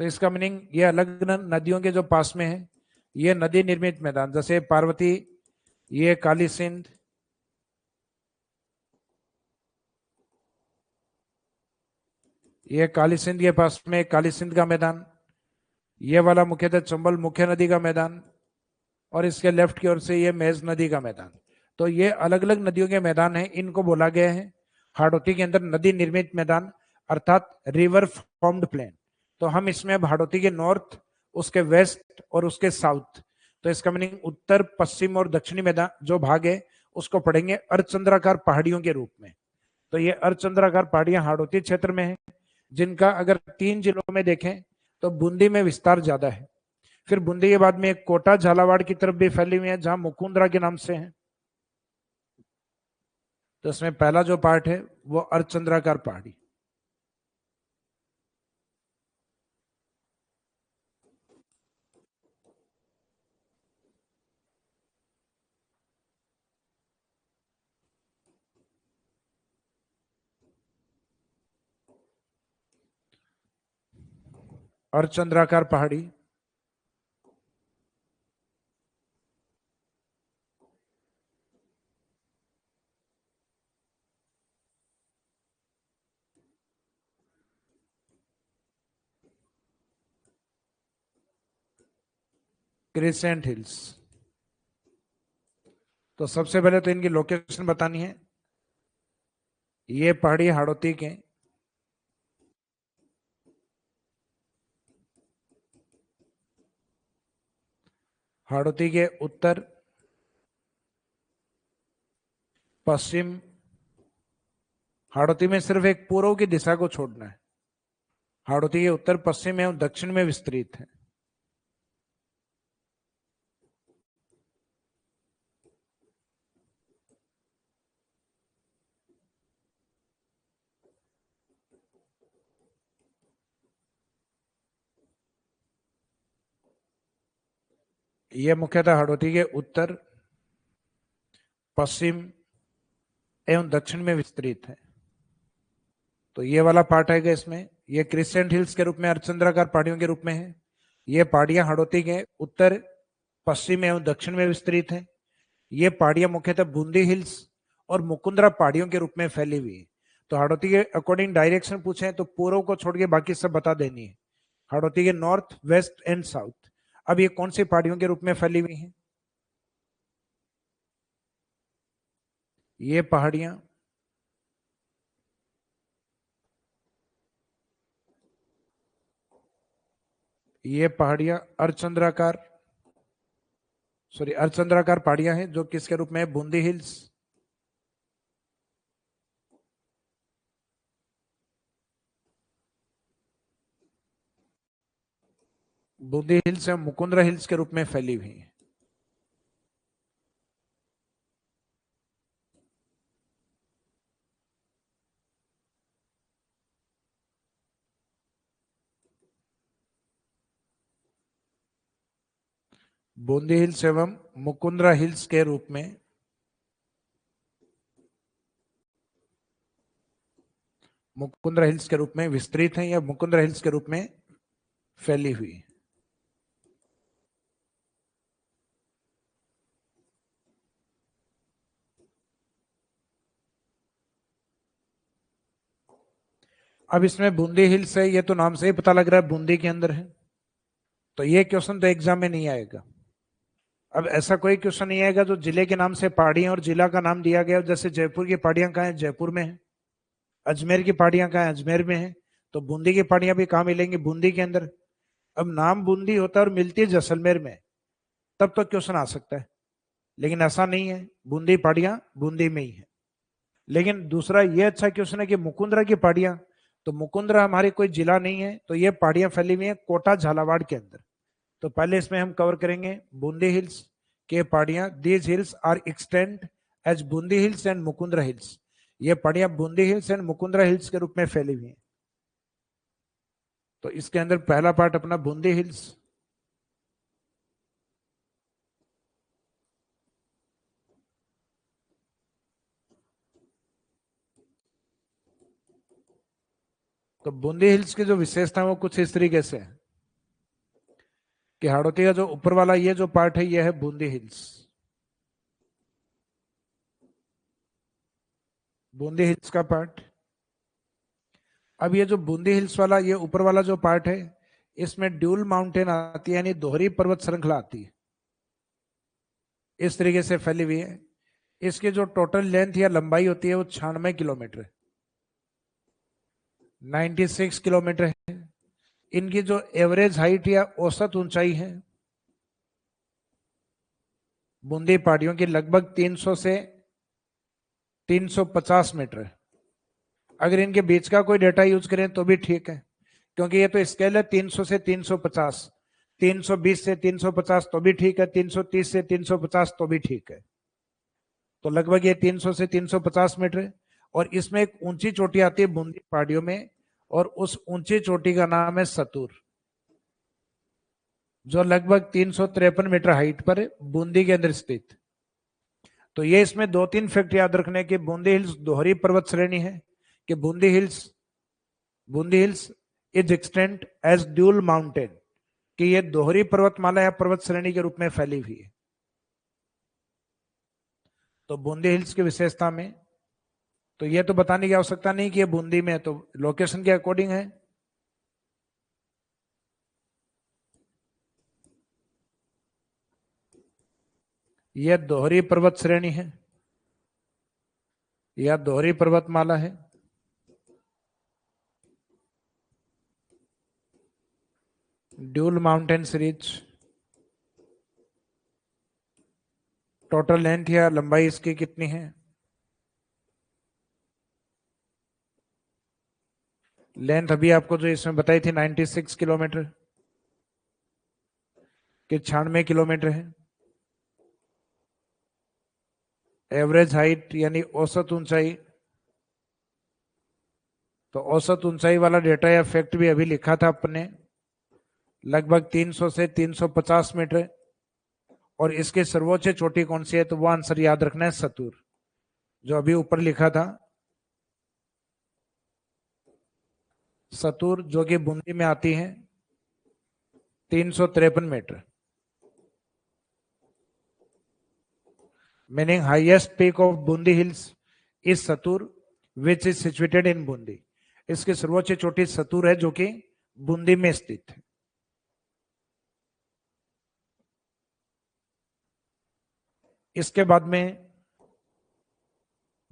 तो इसका मीनिंग ये अलग नदियों के जो पास में है, ये नदी निर्मित मैदान, जैसे पार्वती, ये काली सिंध, ये काली सिंध के पास में काली सिंध का मैदान, ये वाला मुख्यतः चंबल मुख्य नदी का मैदान, और इसके लेफ्ट की ओर से ये मेज नदी का मैदान। तो ये अलग अलग नदियों के मैदान हैं, इनको बोला गया है हाड़ौती के अंदर नदी निर्मित मैदान, अर्थात रिवर फॉर्म्ड प्लेन। तो हम इसमें अब हाड़ौती के नॉर्थ, उसके वेस्ट और उसके साउथ, तो इसका मीनिंग उत्तर, पश्चिम और दक्षिणी मैदान जो भाग है उसको पढ़ेंगे अर्धचंद्राकार पहाड़ियों के रूप में। तो ये अर्धचंद्राकार पहाड़ियां हाड़ौती क्षेत्र में है, जिनका अगर 3 जिलों में देखें तो बूंदी में विस्तार ज्यादा है। फिर बूंदी के बाद में एक कोटा झालावाड़ की तरफ भी फैली हुई है, जहां मुकुंदरा के नाम से है। तो इसमें पहला जो पार्ट है वो अर्धचंद्राकार पहाड़ी। अर्धचंद्राकार पहाड़ी, क्रिसेंट हिल्स। तो सबसे पहले तो इनकी लोकेशन बतानी है। ये पहाड़ी हाड़ौती के उत्तर, पश्चिम, हाड़ौती में सिर्फ एक पूर्व की दिशा को छोड़ना है, हाड़ौती के उत्तर, पश्चिम एवं दक्षिण में विस्तृत है। यह मुख्यतः हाड़ौती के उत्तर, पश्चिम एवं दक्षिण में विस्तृत है। तो ये वाला पार्ट आएगा इसमें। ये क्रिसेंट हिल्स के रूप में, अर्धचंद्राकार पहाड़ियों के रूप में है। ये पहाड़ियां हाड़ौती के उत्तर, पश्चिम एवं दक्षिण में विस्तृत है। ये पहाड़ियां मुख्यतः बूंदी हिल्स और मुकुंदरा पहाड़ियों के रूप में फैली हुई है। तो हाड़ौती के अकॉर्डिंग डायरेक्शन पूछे तो पूर्व को छोड़ के बाकी सब बता देनी है। हाड़ौती के नॉर्थ, वेस्ट एंड साउथ। अब ये कौन सी पहाड़ियों के रूप में फैली हुई है? ये पहाड़ियां अर्धचंद्राकार पहाड़ियां हैं, जो किसके रूप में है? बूंदी हिल्स, और मुकुंदरा हिल्स के रूप में फैली हुई है। बूंदी हिल्स एवं मुकुंदरा हिल्स के रूप में विस्तृत है, या मुकुंदरा हिल्स के रूप में फैली हुई है। अब इसमें बूंदी हिल्स है, ये तो नाम से ही पता लग रहा है बूंदी के अंदर है। तो ये क्वेश्चन तो एग्जाम में नहीं आएगा। अब ऐसा कोई क्वेश्चन नहीं आएगा जो जिले के नाम से पहाड़ियां और जिला का नाम दिया गया, जैसे जयपुर की पहाड़ियां कहाँ है? जयपुर में है। अजमेर की पहाड़ियां कहाँ है? अजमेर में है। तो बूंदी की पहाड़ियां भी कहाँ मिलेंगी? बूंदी के अंदर। अब नाम बूंदी होता है और मिलती है जैसलमेर में, तब तो क्वेश्चन आ सकता है, लेकिन ऐसा नहीं है, बूंदी पहाड़ियां बूंदी में ही है। लेकिन दूसरा ये अच्छा क्वेश्चन है कि मुकुंदरा की पहाड़ियां, तो मुकुंदरा हमारे कोई जिला नहीं है, तो ये पहाड़ियां फैली हुई है कोटा झालावाड़ के अंदर। तो पहले इसमें हम कवर करेंगे बूंदी हिल्स के पहाड़ियां। These hills are extend as Bundi hills and Mukundara hills. ये पहाड़ियां Bundi hills and Mukundara hills के रूप में फैली हुई हैं। तो इसके अंदर पहला पार्ट अपना बूंदी हिल्स। तो बूंदी हिल्स की जो विशेषता है वो कुछ इस तरीके से है कि हाड़ौती का जो ऊपर वाला ये जो पार्ट है ये है बूंदी हिल्स। बूंदी हिल्स का पार्ट। अब ये जो बूंदी हिल्स वाला ये ऊपर वाला जो पार्ट है इसमें ड्यूल माउंटेन आती है, यानी दोहरी पर्वत श्रृंखला आती है, इस तरीके से फैली हुई है। इसकी जो टोटल लेंथ या लंबाई होती है वो 96 किलोमीटर है, 96 किलोमीटर है। इनकी जो एवरेज हाइट या औसत ऊंचाई है बूंदी पहाड़ियों की लगभग 300 से 350 मीटर है। अगर इनके बीच का कोई डेटा यूज करें तो भी ठीक है, क्योंकि ये तो स्केल है 300 से 350, 320 से 350 तो भी ठीक है, 330 से 350 तो भी ठीक है। तो लगभग ये 300 से 350 मीटर है। और इसमें एक ऊंची चोटी आती है बूंदी पहाड़ियों में, और उस ऊंची चोटी का नाम है सतूर, जो लगभग 353 मीटर हाइट पर बूंदी के अंदर स्थित। तो ये इसमें दो तीन फैक्ट याद रखने की, बूंदी हिल्स दोहरी पर्वत श्रेणी है कि Bundi hills is extend as dual mountain, कि ये दोहरी पर्वतमाला या पर्वत श्रेणी के रूप में फैली हुई है। तो बूंदी हिल्स की विशेषता में तो ये तो बताने की आवश्यकता नहीं कि ये बूंदी में है, तो लोकेशन के अकॉर्डिंग है। यह दोहरी पर्वत श्रेणी है या दोहरी पर्वतमाला है। Dual mountain series. Total length या लंबाई इसकी कितनी है? लेंथ अभी आपको जो इसमें बताई थी 96 किलोमीटर कि 96 किलोमीटर है। एवरेज हाइट यानी औसत ऊंचाई, तो औसत ऊंचाई वाला डेटा या फैक्ट भी अभी लिखा था अपने, लगभग 300 से 350 मीटर। और इसके सर्वोच्च चोटी कौन सी है? तो वो आंसर याद रखना है सतूर, जो अभी ऊपर लिखा था सतूर, जो कि बूंदी में आती है 353 metre. Meaning highest peak of Bundi hills is Satur which is situated in Bundi. इसकी सर्वोच्च चोटी सतूर है जो कि बूंदी में स्थित है। इसके बाद में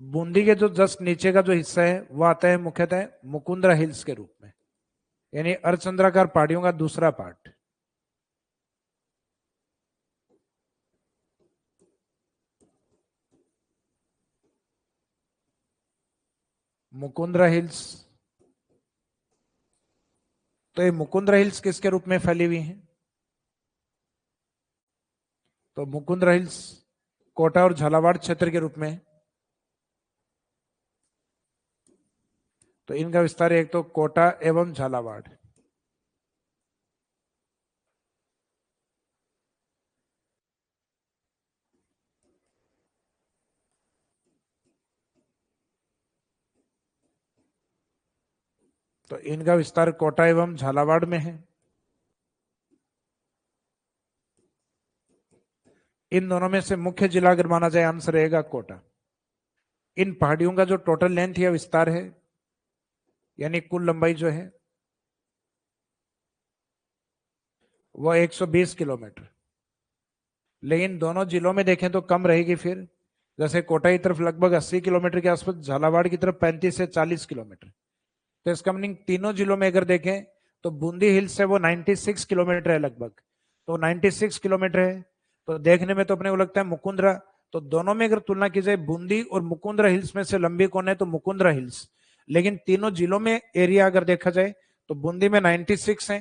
बूंदी के जो जस्ट नीचे का जो हिस्सा है वो आता है मुख्यतः मुकुंदरा हिल्स के रूप में, यानी अर्धचंद्राकार पहाड़ियों का दूसरा पार्ट। मुकुंदरा हिल्स। तो ये मुकुंदरा हिल्स किसके रूप में फैली हुई है? तो मुकुंदरा हिल्स कोटा और झालावाड़ क्षेत्र के रूप में। तो इनका विस्तार एक तो कोटा एवं झालावाड़। तो इनका विस्तार कोटा एवं झालावाड़ में है। इन दोनों में से मुख्य जिला अगर माना जाए आंसर रहेगा कोटा। इन पहाड़ियों का जो टोटल लेंथ या विस्तार है यानी कुल लंबाई जो है वो 120 किलोमीटर। लेकिन दोनों जिलों में देखें तो कम रहेगी फिर, जैसे कोटा की तरफ लगभग 80 किलोमीटर के आसपास, झालावाड़ की तरफ 35 से 40 किलोमीटर। तो इसका मीनिंग तीनों जिलों में अगर देखें तो बूंदी हिल्स है वो 96 किलोमीटर है लगभग। तो 96 किलोमीटर है तो देखने में तो अपने को लगता है मुकुंदरा। तो दोनों में अगर तुलना की जाए बूंदी और मुकुंदरा हिल्स में से लंबी कौन है? तो मुकुंदरा हिल्स। लेकिन तीनों जिलों में एरिया अगर देखा जाए तो बूंदी में 96 है,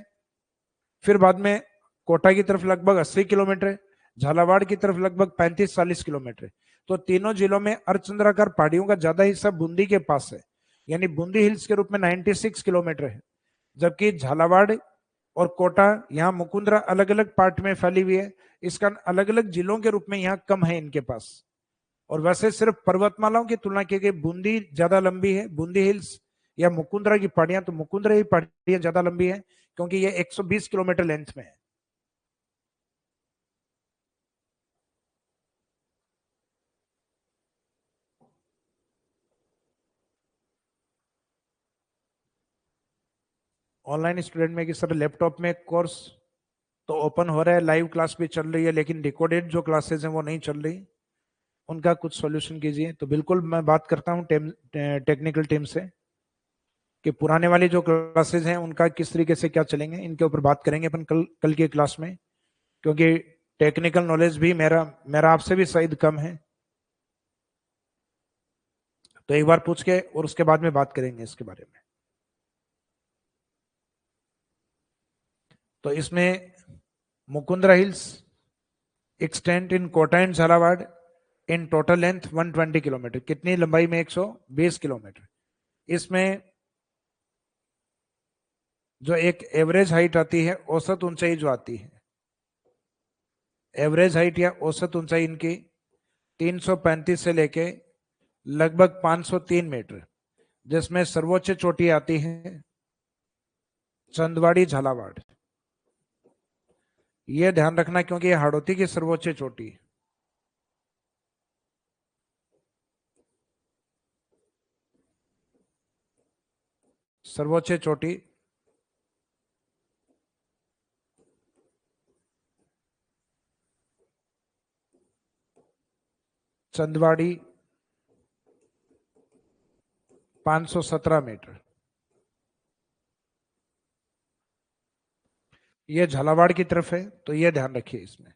फिर बाद में कोटा की तरफ लगभग 80 किलोमीटर है, झालावाड़ की तरफ लगभग 35-40 किलोमीटर है। तो तीनों जिलों में अर्धचंद्राकार पहाड़ियों का ज्यादा हिस्सा बूंदी के पास है, यानी बूंदी हिल्स के रूप में 96 किलोमीटर है, जबकि झालावाड़ और कोटा यहाँ मुकुंदरा अलग अलग पार्ट में फैली हुई है। इसका अलग अलग जिलों के रूप में यहाँ कम है इनके पास। और वैसे सिर्फ पर्वतमालाओं की तुलना की गई बूंदी ज्यादा लंबी है, बूंदी हिल्स या मुकुंदरा की पहाड़ियां, तो मुकुंदरा की पहाड़ियां ज्यादा लंबी है क्योंकि ये 120 किलोमीटर लेंथ में है। ऑनलाइन स्टूडेंट में कि सर लैपटॉप में कोर्स तो ओपन हो रहा है, लाइव क्लास भी चल रही है, लेकिन रिकॉर्डेड जो क्लासेस हैं वो नहीं चल रही, उनका कुछ सॉल्यूशन कीजिए। तो बिल्कुल मैं बात करता हूँ टेक्निकल टीम से कि पुराने वाली जो क्लासेस हैं उनका किस तरीके से क्या चलेंगे, इनके ऊपर बात करेंगे अपन कल कल की क्लास में, क्योंकि टेक्निकल नॉलेज भी मेरा मेरा आपसे भी शायद कम है। तो एक बार पूछ के और उसके बाद में बात करेंगे इसके बारे में। तो इसमें Mukundara hills extend in Kota and Jhalawar in total length 120 kilometre, कितनी लंबाई में 120 किलोमीटर। इसमें जो एक एवरेज हाइट आती है, औसत ऊंचाई जो आती है, एवरेज हाइट या औसत ऊंचाई इनकी 335 से लेके लगभग 503 मीटर, जिसमें सर्वोच्च चोटी आती है चंदवाड़ी झालावाड़। यह ध्यान रखना क्योंकि यह हाड़ौती की सर्वोच्च चोटी है। सर्वोच्च चोटी चंदवाड़ी 517 मीटर। यह झालावाड़ की तरफ है, तो यह ध्यान रखिए इसमें।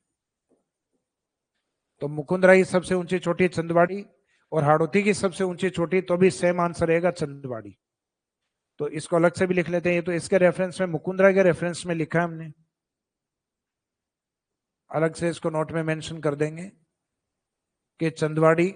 तो मुकुंदरा की सबसे ऊंची चोटी चंदवाड़ी और हाड़ौती की सबसे ऊंची चोटी, तो भी सेम आंसर रहेगा चंदवाड़ी। तो इसको अलग से भी लिख लेते हैं, ये तो इसके रेफरेंस में, मुकुंदरा के रेफरेंस में लिखा है हमने, अलग से इसको नोट में मेंशन कर देंगे कि चंदवाड़ी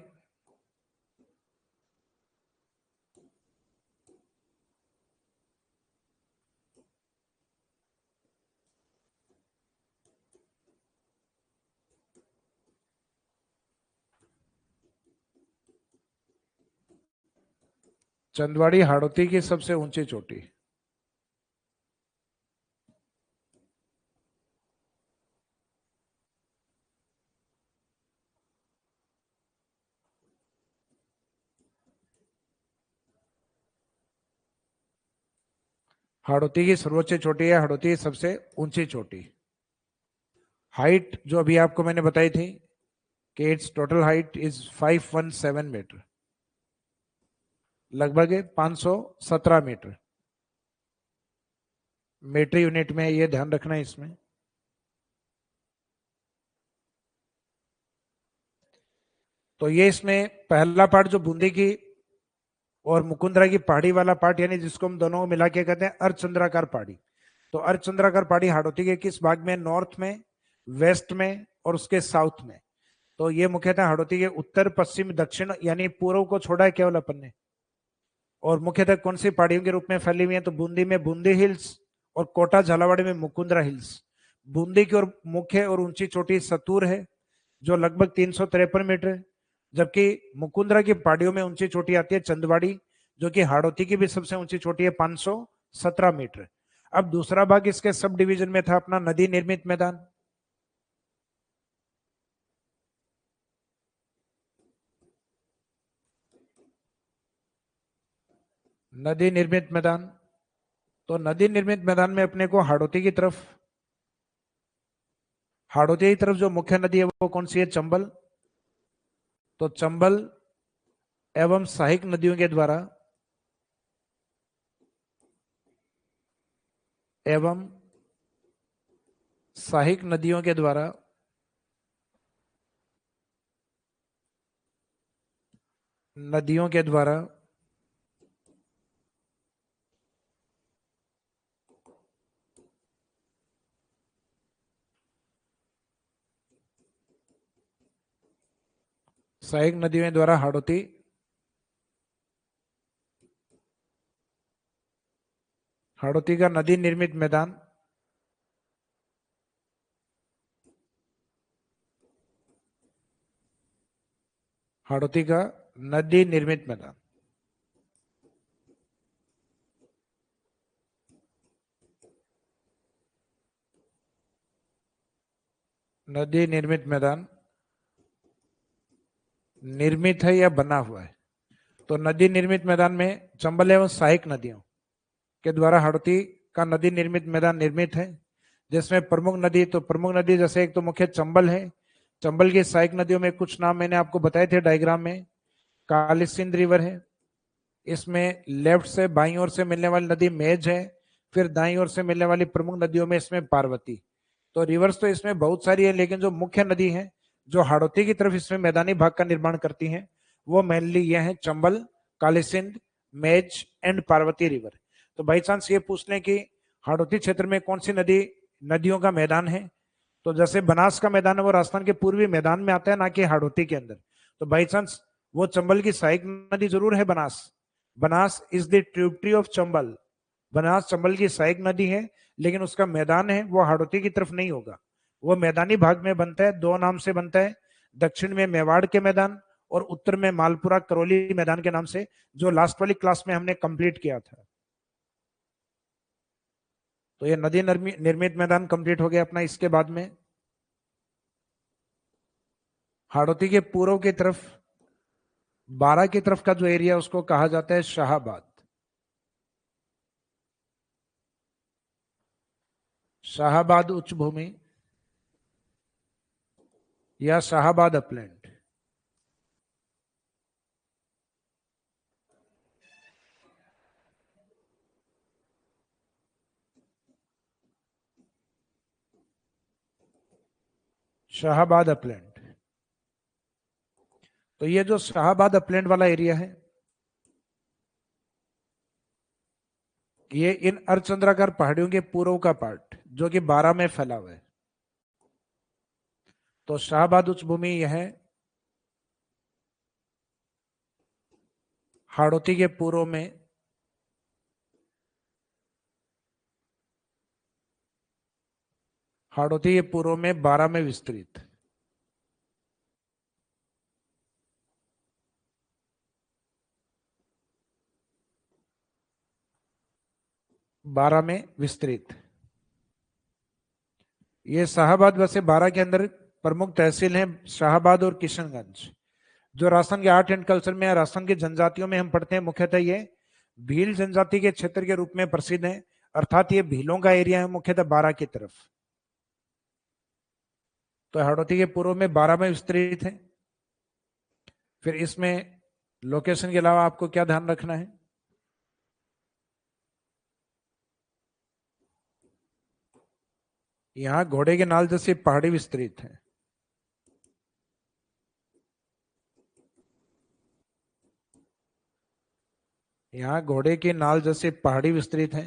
चंदवाड़ी हाड़ौती की सबसे ऊंची चोटी। हाड़ौती की सर्वोच्च चोटी है, हाड़ौती की सबसे ऊंची चोटी। हाइट जो अभी आपको मैंने बताई थी कि it's total height is 517 metre, लगभग 517 मीटर मीटर यूनिट में, ये ध्यान रखना है इसमें। तो ये इसमें पहला पार्ट जो बूंदी की और मुकुंदरा की पहाड़ी वाला पार्ट, यानी जिसको हम दोनों को मिला के कहते हैं अर्धचंद्राकार पहाड़ी। तो अर्धचंद्राकार पहाड़ी हाड़ौती के किस भाग में, नॉर्थ में, वेस्ट में और उसके साउथ में। तो ये मुख्यतः हाड़ौती के उत्तर, पश्चिम, दक्षिण यानी पूर्व को छोड़ा है केवल अपन ने। और मुख्यतः कौन सी पहाड़ियों के रूप में फैली हुई है, तो बूंदी में बूंदी हिल्स और कोटा झालावाड़ में मुकुंदरा हिल्स। बूंदी की ओर मुख्य और ऊंची चोटी सतूर है जो लगभग 353 मीटर है, जबकि मुकुंदरा की पहाड़ियों में ऊंची चोटी आती है चंदवाड़ी, जो कि हाड़ौती की भी सबसे ऊंची चोटी है 517 मीटर। अब दूसरा भाग इसके सब डिवीजन में था अपना नदी निर्मित मैदान। नदी निर्मित मैदान, तो नदी निर्मित मैदान में अपने को हाड़ौती की तरफ, हाड़ौती की तरफ जो मुख्य नदी है वो कौन सी है, चंबल। तो चंबल एवं सहायक नदियों के द्वारा, एवं सहायक नदियों के द्वारा नदियों के द्वारा सहायक नदियों द्वारा हाड़ौती हाड़ौती का नदी निर्मित मैदान हाड़ौती का नदी निर्मित मैदान नदी निर्मित मैदान निर्मित है या बना हुआ है। तो नदी निर्मित मैदान में चंबल एवं सहायक नदियों के द्वारा हाड़ौती का नदी निर्मित मैदान निर्मित है, जिसमें प्रमुख नदी तो प्रमुख नदी जैसे एक तो मुख्य चंबल है। चंबल की सहायक नदियों में कुछ नाम मैंने आपको बताए थे डायग्राम में। काली सिंध रिवर है, इसमें लेफ्ट से बाईं ओर से मिलने वाली नदी मेज है, फिर दाईं ओर से मिलने वाली प्रमुख नदियों में इसमें पार्वती। तो रिवर्स तो इसमें बहुत सारी है, लेकिन जो मुख्य नदी है जो हाड़ौती की तरफ इसमें मैदानी भाग का निर्माण करती हैं वो मेनली ये है चंबल, काली सिंध, मेज एंड पार्वती रिवर। तो बाई चांस ये पूछ लें कि हाड़ौती क्षेत्र में कौन सी नदियों का मैदान है, तो जैसे बनास का मैदान है वो राजस्थान के पूर्वी मैदान में आता है, ना कि हाड़ौती के अंदर। तो बाई चांस वो चंबल की सहायक नदी जरूर है Banas. Banas is the tributary of Chambal. Banas Chambal की सहायक नदी है, लेकिन उसका मैदान है वो हाड़ौती की तरफ नहीं होगा, वो मैदानी भाग में बनता है। दो नाम से बनता है, दक्षिण में मेवाड़ के मैदान और उत्तर में मालपुरा करौली मैदान के नाम से, जो लास्ट वाली क्लास में हमने कंप्लीट किया था। तो ये नदी निर्मित मैदान कंप्लीट हो गया अपना। इसके बाद में हाड़ौती के पूर्व की तरफ बारा की तरफ का जो एरिया उसको कहा जाता है शाहाबाद। शाहाबाद उच्च भूमि या शाहाबाद अपलैंड। शाहाबाद अपलैंड। तो ये जो शाहाबाद अपलैंड वाला एरिया है ये इन अर्धचंद्राकार पहाड़ियों के पूर्व का पार्ट जो कि बारा में फैला हुआ है। तो शाहाबाद उच्च भूमि यह है हाड़ौती के पूर्व में, हाड़ौती के पूर्व में बारा में विस्तृत। बारा में विस्तृत। ये शाहाबाद वैसे बारा के अंदर प्रमुख तहसील हैं शाहाबाद और किशनगंज। जो राजस्थान के आर्ट एंड कल्चर में या राजस्थान की जनजातियों में हम पढ़ते हैं मुख्यतः ये भील जनजाति के क्षेत्र के रूप में प्रसिद्ध है, अर्थात ये भीलों का एरिया है मुख्यतः बारा की तरफ। तो हाड़ौती के पूर्व में बारा में विस्तृत है। फिर इसमें लोकेशन के अलावा आपको क्या ध्यान रखना है, यहां घोड़े के नाल जैसी पहाड़ी विस्तृत है। यहां घोड़े की नाल जैसी पहाड़ी विस्तृत है।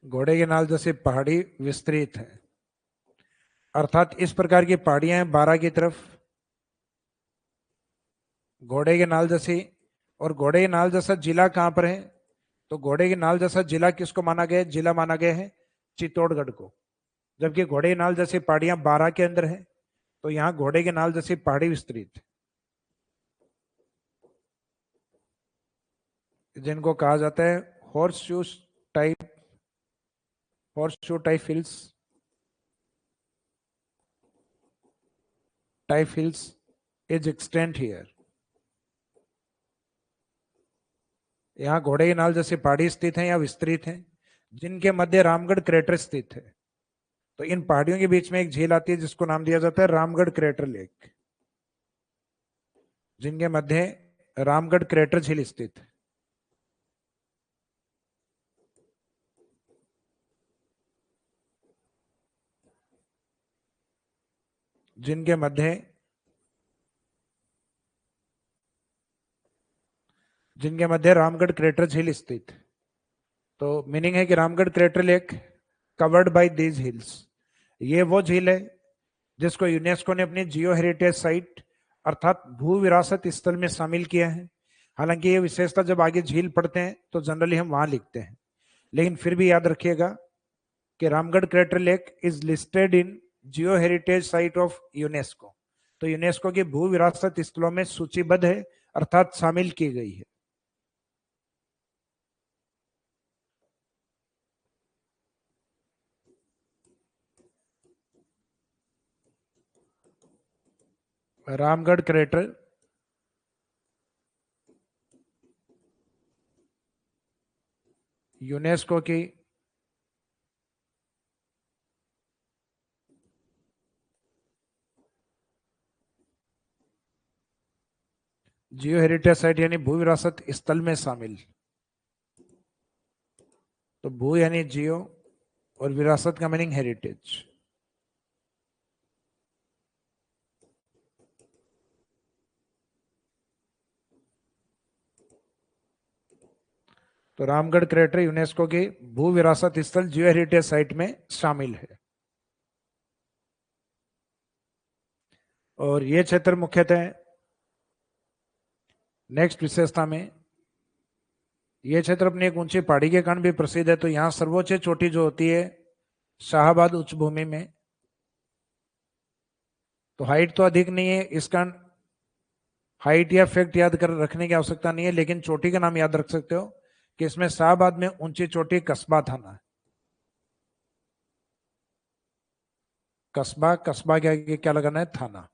घोड़े के नाल जैसी पहाड़ी विस्तृत है, अर्थात इस प्रकार की पहाड़ियां हैं बारा की तरफ घोड़े के नाल जैसी। और घोड़े के नाल जैसा जिला कहां पर है, तो घोड़े के नाल जैसा जिला किसको माना गया है, जिला माना गया है चित्तौड़गढ़ को। जबकि घोड़े के नाल जैसी पहाड़ियां बारा के अंदर है, तो यहां घोड़े के नाल जैसी पहाड़ी विस्तृत है, जिनको कहा जाता है horse shoe type, horse shoe type hills, type hills is extent here. यहाँ घोड़े के नाल जैसे पहाड़ी स्थित है या विस्तृत है, जिनके मध्य रामगढ़ क्रेटर स्थित है। तो इन पहाड़ियों के बीच में एक झील आती है जिसको नाम दिया जाता है रामगढ़ क्रेटर लेक, जिनके मध्य रामगढ़ क्रेटर झील स्थित है। जिनके मध्य जिनके मध्य रामगढ़ क्रेटर झील स्थित। तो मीनिंग है कि Ramgarh crater lake covered by these hills, ये वो झील है जिसको यूनेस्को ने अपनी जियो हेरिटेज साइट अर्थात भू विरासत स्थल में शामिल किया है। हालांकि ये विशेषता जब आगे झील पढ़ते हैं तो जनरली हम वहां लिखते हैं, लेकिन फिर भी याद रखिएगा कि Ramgarh crater lake is listed in Jio heritage site of UNESCO. तो यूनेस्को की भू विरासत स्थलों में सूचीबद्ध है अर्थात शामिल की गई है। रामगढ़ क्रेटर यूनेस्को की जियो हेरिटेज साइट यानी भू विरासत स्थल में शामिल। तो भू यानी जियो और विरासत का मीनिंग हेरिटेज। तो रामगढ़ क्रेटर यूनेस्को की भू विरासत स्थल जियो हेरिटेज साइट में शामिल है। और यह क्षेत्र मुख्यतः नेक्स्ट विशेषता में यह क्षेत्र अपनी एक ऊंची पहाड़ी के कारण भी प्रसिद्ध है। तो यहां सर्वोच्च चोटी जो होती है शाहबाद उच्च भूमि में, तो हाइट तो अधिक नहीं है, इसका हाइट या फैक्ट याद कर रखने की आवश्यकता नहीं है, लेकिन चोटी का नाम याद रख सकते हो कि इसमें शाहबाद में ऊंची चोटी कस्बा थाना है। कस्बा, कस्बा क्या क्या लगाना है, थाना,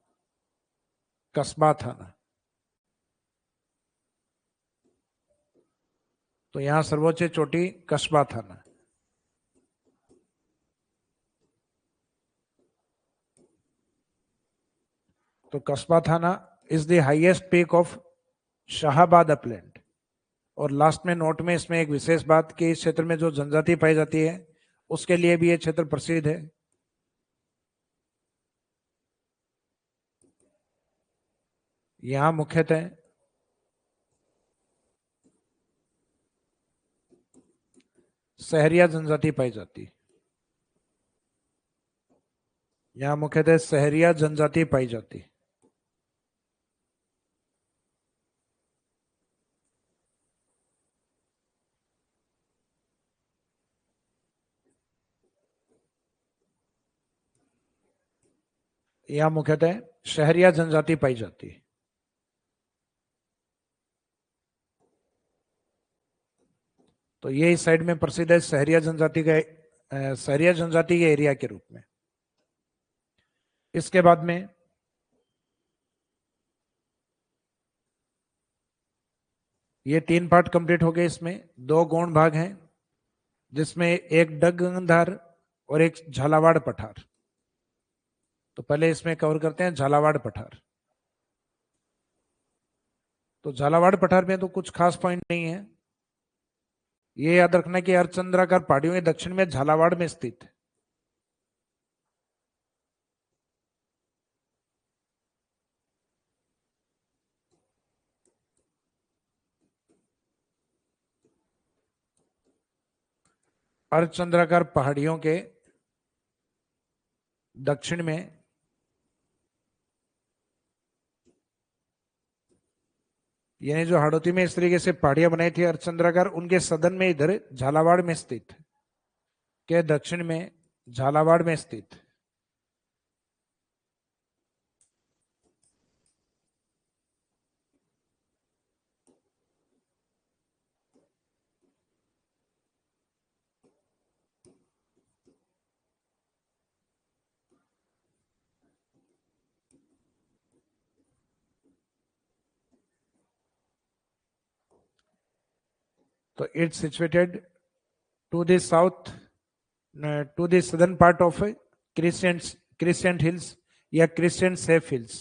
कस्बा थाना। तो यहां सर्वोच्च चोटी कस्बा थाना। तो Kasba Thana is the highest peak of Shahbad upland. और लास्ट में नोट में इसमें एक विशेष बात कि इस क्षेत्र में जो जनजाति पाई जाती है उसके लिए भी यह क्षेत्र प्रसिद्ध है। यहां मुख्यतः सहरिया जनजाति पाई जाती है। यहां मुख्यतः सहरिया जनजाति पाई जाती है। यहां मुख्यतः शहरिया जनजाति पाई जाती है। तो ये इस साइड में प्रसिद्ध है सहरिया जनजाति का, सहरिया जनजाति के एरिया के रूप में। इसके बाद में ये 3 पार्ट कंप्लीट हो गए। इसमें 2 गौण भाग हैं जिसमें एक डगंधार और एक झालावाड़ पठार। तो पहले इसमें कवर करते हैं झालावाड़ पठार। तो झालावाड़ पठार में तो कुछ खास पॉइंट नहीं है। ये याद रखना कि अर्धचंद्राकार पहाड़ियों के दक्षिण में झालावाड़ में स्थित है। अर्धचंद्राकार पहाड़ियों के दक्षिण में यानी जो हाड़ौती में इस तरीके से पहाड़ियां बनाई थी अर्धचंद्राकार, उनके सदन में इधर झालावाड़ में स्थित के दक्षिण में झालावाड़ में स्थित। तो it's situated to the south, to the southern part of crescent hills या क्रिस्टियन सेफ हिल्स।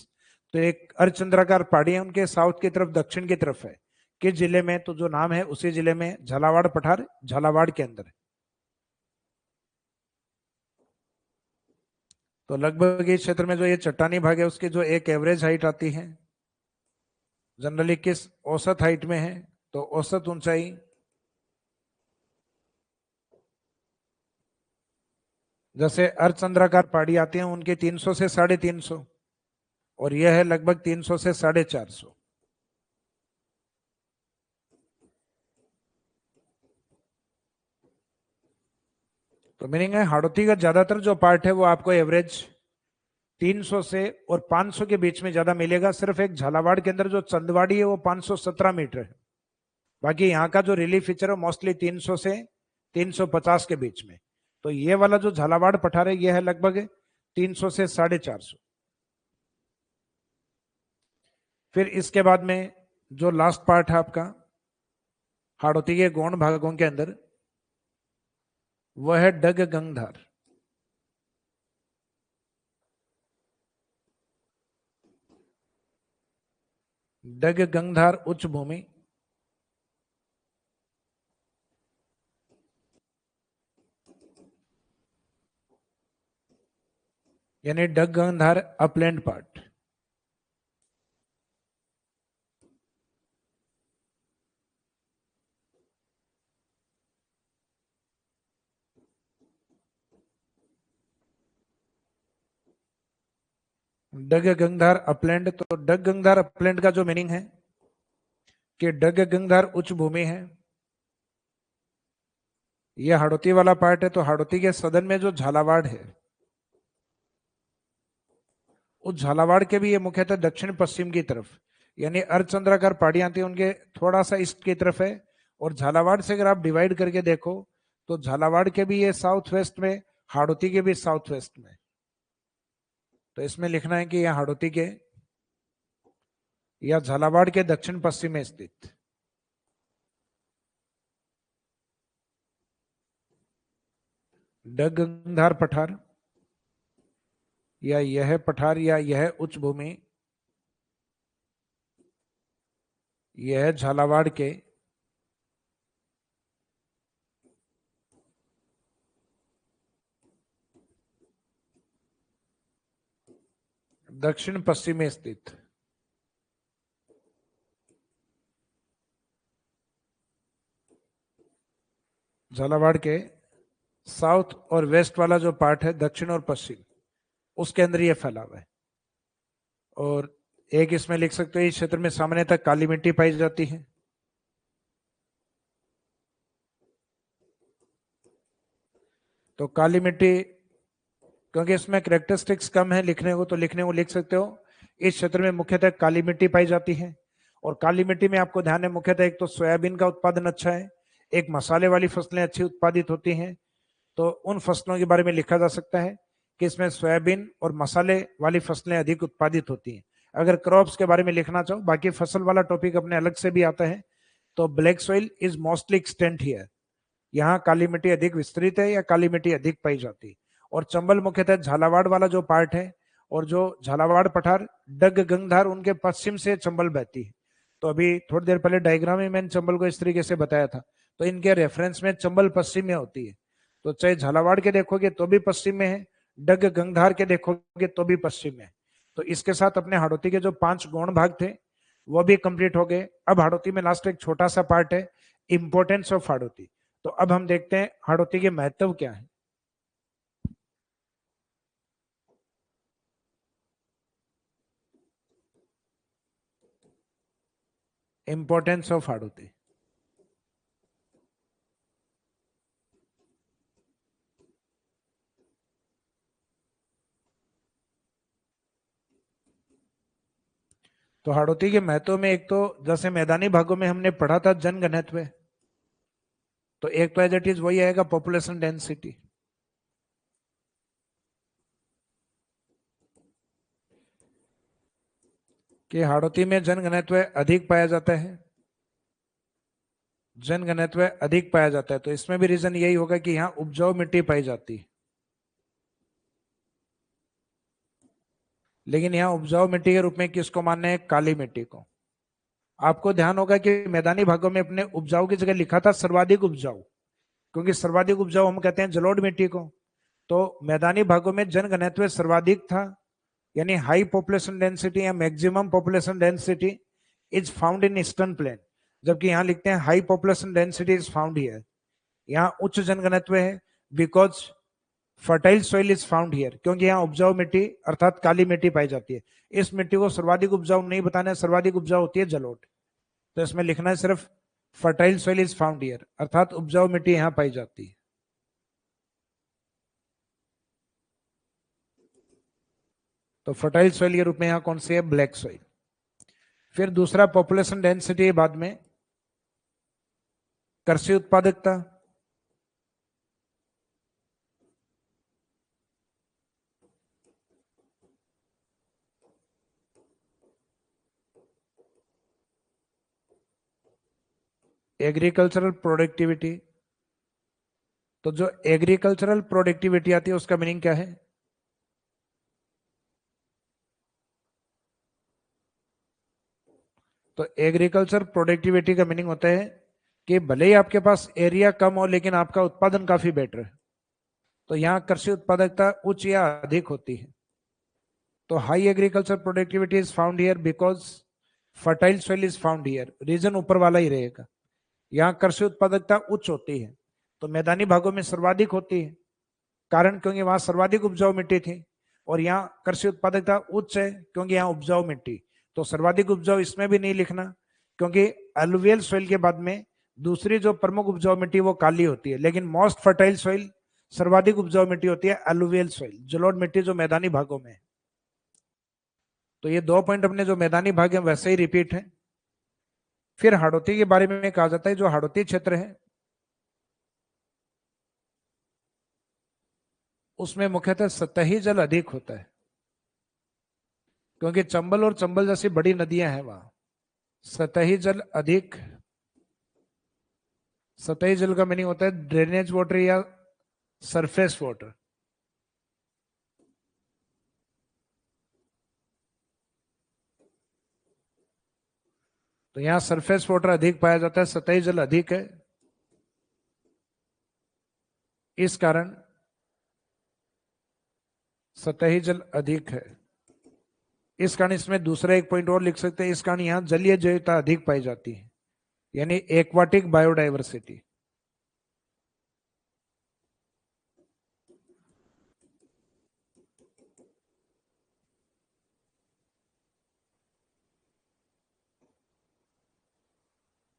तो एक अर्धचंद्राकार पहाड़ी है, उनके साउथ की तरफ दक्षिण की तरफ है। किस जिले में, तो जो नाम है उसी जिले में झालावाड़ पठार झालावाड़ के अंदर है। तो लगभग इस क्षेत्र में जो ये चट्टानी भाग है उसकी जो एक एवरेज हाइट आती है जनरली किस औसत हाइट में है, तो औसत ऊंचाई जैसे अर्धचंद्राकार पहाड़ी आती है उनकी 300 से 350, और यह है लगभग 300 से 450। तो मीनिंग है हाड़ौती का ज्यादातर जो पार्ट है वो आपको एवरेज 300 से और 500 के बीच में ज्यादा मिलेगा। सिर्फ एक झालावाड़ के अंदर जो चंदवाड़ी है वो 517 मीटर है। बाकी यहाँ का जो रिलीफ फीचर है मोस्टली 300 से 350 के बीच में। तो ये वाला जो झालावाड़ पठार है ये है लगभग 300 से 450। फिर इसके बाद में जो लास्ट पार्ट है आपका हाड़ौती के गौण भागों के अंदर, वह है डग गंगधार। डग गंगधार उच्च भूमि, यानी डग गंगधार अपलैंड पार्ट। डग गंगधार अपलैंड, तो डग गंगधार अपलैंड का जो मीनिंग है कि डग गंगधार उच्च भूमि है। यह हाड़ौती वाला पार्ट है। तो हाड़ौती के सदन में जो झालावाड़ है, उस झालावाड़ के भी ये मुख्यतः दक्षिण पश्चिम की तरफ, यानी अर्धचंद्राकार पहाड़ियां आती है उनके थोड़ा सा ईस्ट की तरफ है। और झालावाड़ से अगर आप डिवाइड करके देखो तो झालावाड़ के भी ये साउथ वेस्ट में, हाड़ौती के भी साउथ वेस्ट में। तो इसमें लिखना है कि यह हाड़ौती के या झालावाड़ के दक्षिण पश्चिम में स्थित डग गंगधार पठार, या यह पठार या यह उच्च भूमि, यह झालावाड़ के दक्षिण पश्चिम में स्थित झालावाड़ के साउथ और वेस्ट वाला जो पार्ट है, दक्षिण और पश्चिम, उसके अंदर ये फैला हुआ है। और एक इसमें लिख सकते हो इस क्षेत्र में सामान्यतः काली मिट्टी पाई जाती है। तो काली मिट्टी, क्योंकि इसमें कैरेक्टरिस्टिक्स कम है लिखने को, तो लिखने को लिख सकते हो इस क्षेत्र में मुख्यतः काली मिट्टी पाई जाती है। और काली मिट्टी में आपको ध्यान है मुख्यतः एक तो सोयाबीन का उत्पादन अच्छा है, एक मसाले वाली फसलें अच्छी उत्पादित होती हैं। तो उन फसलों के बारे में लिखा जा सकता है कि इसमें सोयाबीन और मसाले वाली फसलें अधिक उत्पादित होती हैं। अगर क्रॉप्स के बारे में लिखना चाहो, बाकी फसल वाला टॉपिक अपने अलग से भी आता है। तो black soil is mostly extent here, यहाँ काली मिट्टी अधिक विस्तृत है या काली मिट्टी अधिक पाई जाती है। और चंबल मुख्यतः झालावाड़ वाला जो पार्ट है, और जो झालावाड़ पठार डग गंगधार उनके पश्चिम से चंबल बहती है। तो अभी थोड़ी देर पहले डायग्राम में मैंने चंबल को इस तरीके से बताया था। तो इनके रेफरेंस में चंबल पश्चिम में होती है। तो चाहे झालावाड़ के देखोगे तो भी पश्चिम में है, डग गंगधार के देखोगे तो भी पश्चिम में है। तो इसके साथ अपने हाड़ौती के जो 5 गौण भाग थे वो भी कंप्लीट हो गए। अब हाड़ौती में लास्ट एक छोटा सा पार्ट है, इंपोर्टेंस ऑफ हाड़ौती। तो अब हम देखते हैं हाड़ौती के महत्व क्या है। Importance of Hadoti. तो हाड़ौती के महत्व में एक तो जैसे मैदानी भागों में हमने पढ़ा था जनघनत्व, तो एक तो एज इट इज वही आएगा पॉपुलेशन डेंसिटी। कि हाड़ौती में जनघनत्व अधिक पाया जाता है, जनघनत्व अधिक पाया जाता है। तो इसमें भी रीजन यही होगा कि यहाँ उपजाऊ मिट्टी पाई जाती है। लेकिन यहाँ उपजाऊ मिट्टी के रूप में किसको मानना है? काली मिट्टी को। आपको ध्यान होगा कि मैदानी भागों में अपने उपजाऊ की जगह लिखा था सर्वाधिक उपजाऊ, क्योंकि सर्वाधिक उपजाऊ हम कहते हैं जलोढ़ मिट्टी को। तो मैदानी भागों में जनघनत्व सर्वाधिक था, यानी हाई पॉपुलेशन डेंसिटी या maximum population density is found in eastern plane. जबकि यहाँ लिखते हैं high population density is found here, यहाँ उच्च जनघनत्व है because fertile soil is found here, क्योंकि यहाँ उपजाऊ मिट्टी अर्थात काली मिट्टी पाई जाती है। इस मिट्टी को सर्वाधिक उपजाऊ नहीं बताना है, सर्वाधिक उपजाऊ होती है जलोढ़। तो इसमें लिखना है सिर्फ fertile soil is found here, अर्थात उपजाऊ मिट्टी यहाँ पाई जाती है। तो फर्टाइल सॉइल के रूप में यहाँ कौन सी है? Black soil. फिर दूसरा पॉपुलेशन डेंसिटी, बाद में कृषि उत्पादकता, एग्रीकल्चरल प्रोडक्टिविटी। तो जो एग्रीकल्चरल प्रोडक्टिविटी आती है उसका मीनिंग क्या है? तो एग्रीकल्चर प्रोडक्टिविटी का मीनिंग होता है कि भले ही आपके पास एरिया कम हो लेकिन आपका उत्पादन काफी बेटर है। तो यहाँ कृषि उत्पादकता उच्च या अधिक होती है। तो high agriculture productivity is found here because fertile soil is found here, region ऊपर वाला ही रहेगा। यहाँ कृषि उत्पादकता उच्च होती है, तो मैदानी भागों में सर्वाधिक होती है, कारण क्योंकि वहां सर्वाधिक उपजाऊ मिट्टी थी। और यहाँ कृषि उत्पादकता उच्च है क्योंकि यहाँ उपजाऊ मिट्टी, तो सर्वाधिक उपजाऊ इसमें भी नहीं लिखना, क्योंकि एलुवियल सॉइल के बाद में दूसरी जो प्रमुख उपजाऊ मिट्टी वो काली होती है, लेकिन मोस्ट फर्टाइल सॉइल सर्वाधिक उपजाऊ मिट्टी होती है एलुवियल सॉइल, जलोढ़ मिट्टी जो मैदानी भागों में है। तो ये दो पॉइंट अपने जो मैदानी भाग है वैसे ही रिपीट है। फिर हाड़ौती के बारे में कहा जाता है, जो हाड़ौती क्षेत्र है उसमें मुख्यतः सतही जल अधिक होता है, क्योंकि चंबल और चंबल जैसी बड़ी नदियां हैं वहां। सतही जल अधिक, सतही जल का मीनिंग होता है ड्रेनेज वाटर या सरफेस वाटर। तो यहां सरफेस वाटर अधिक पाया जाता है, सतही जल अधिक है, इस कारण सतही जल अधिक है। इस कारण इसमें दूसरा एक पॉइंट और लिख सकते हैं, इस कारण यहां जलीय जैवता अधिक पाई जाती है, यानी एक्वाटिक बायोडाइवर्सिटी।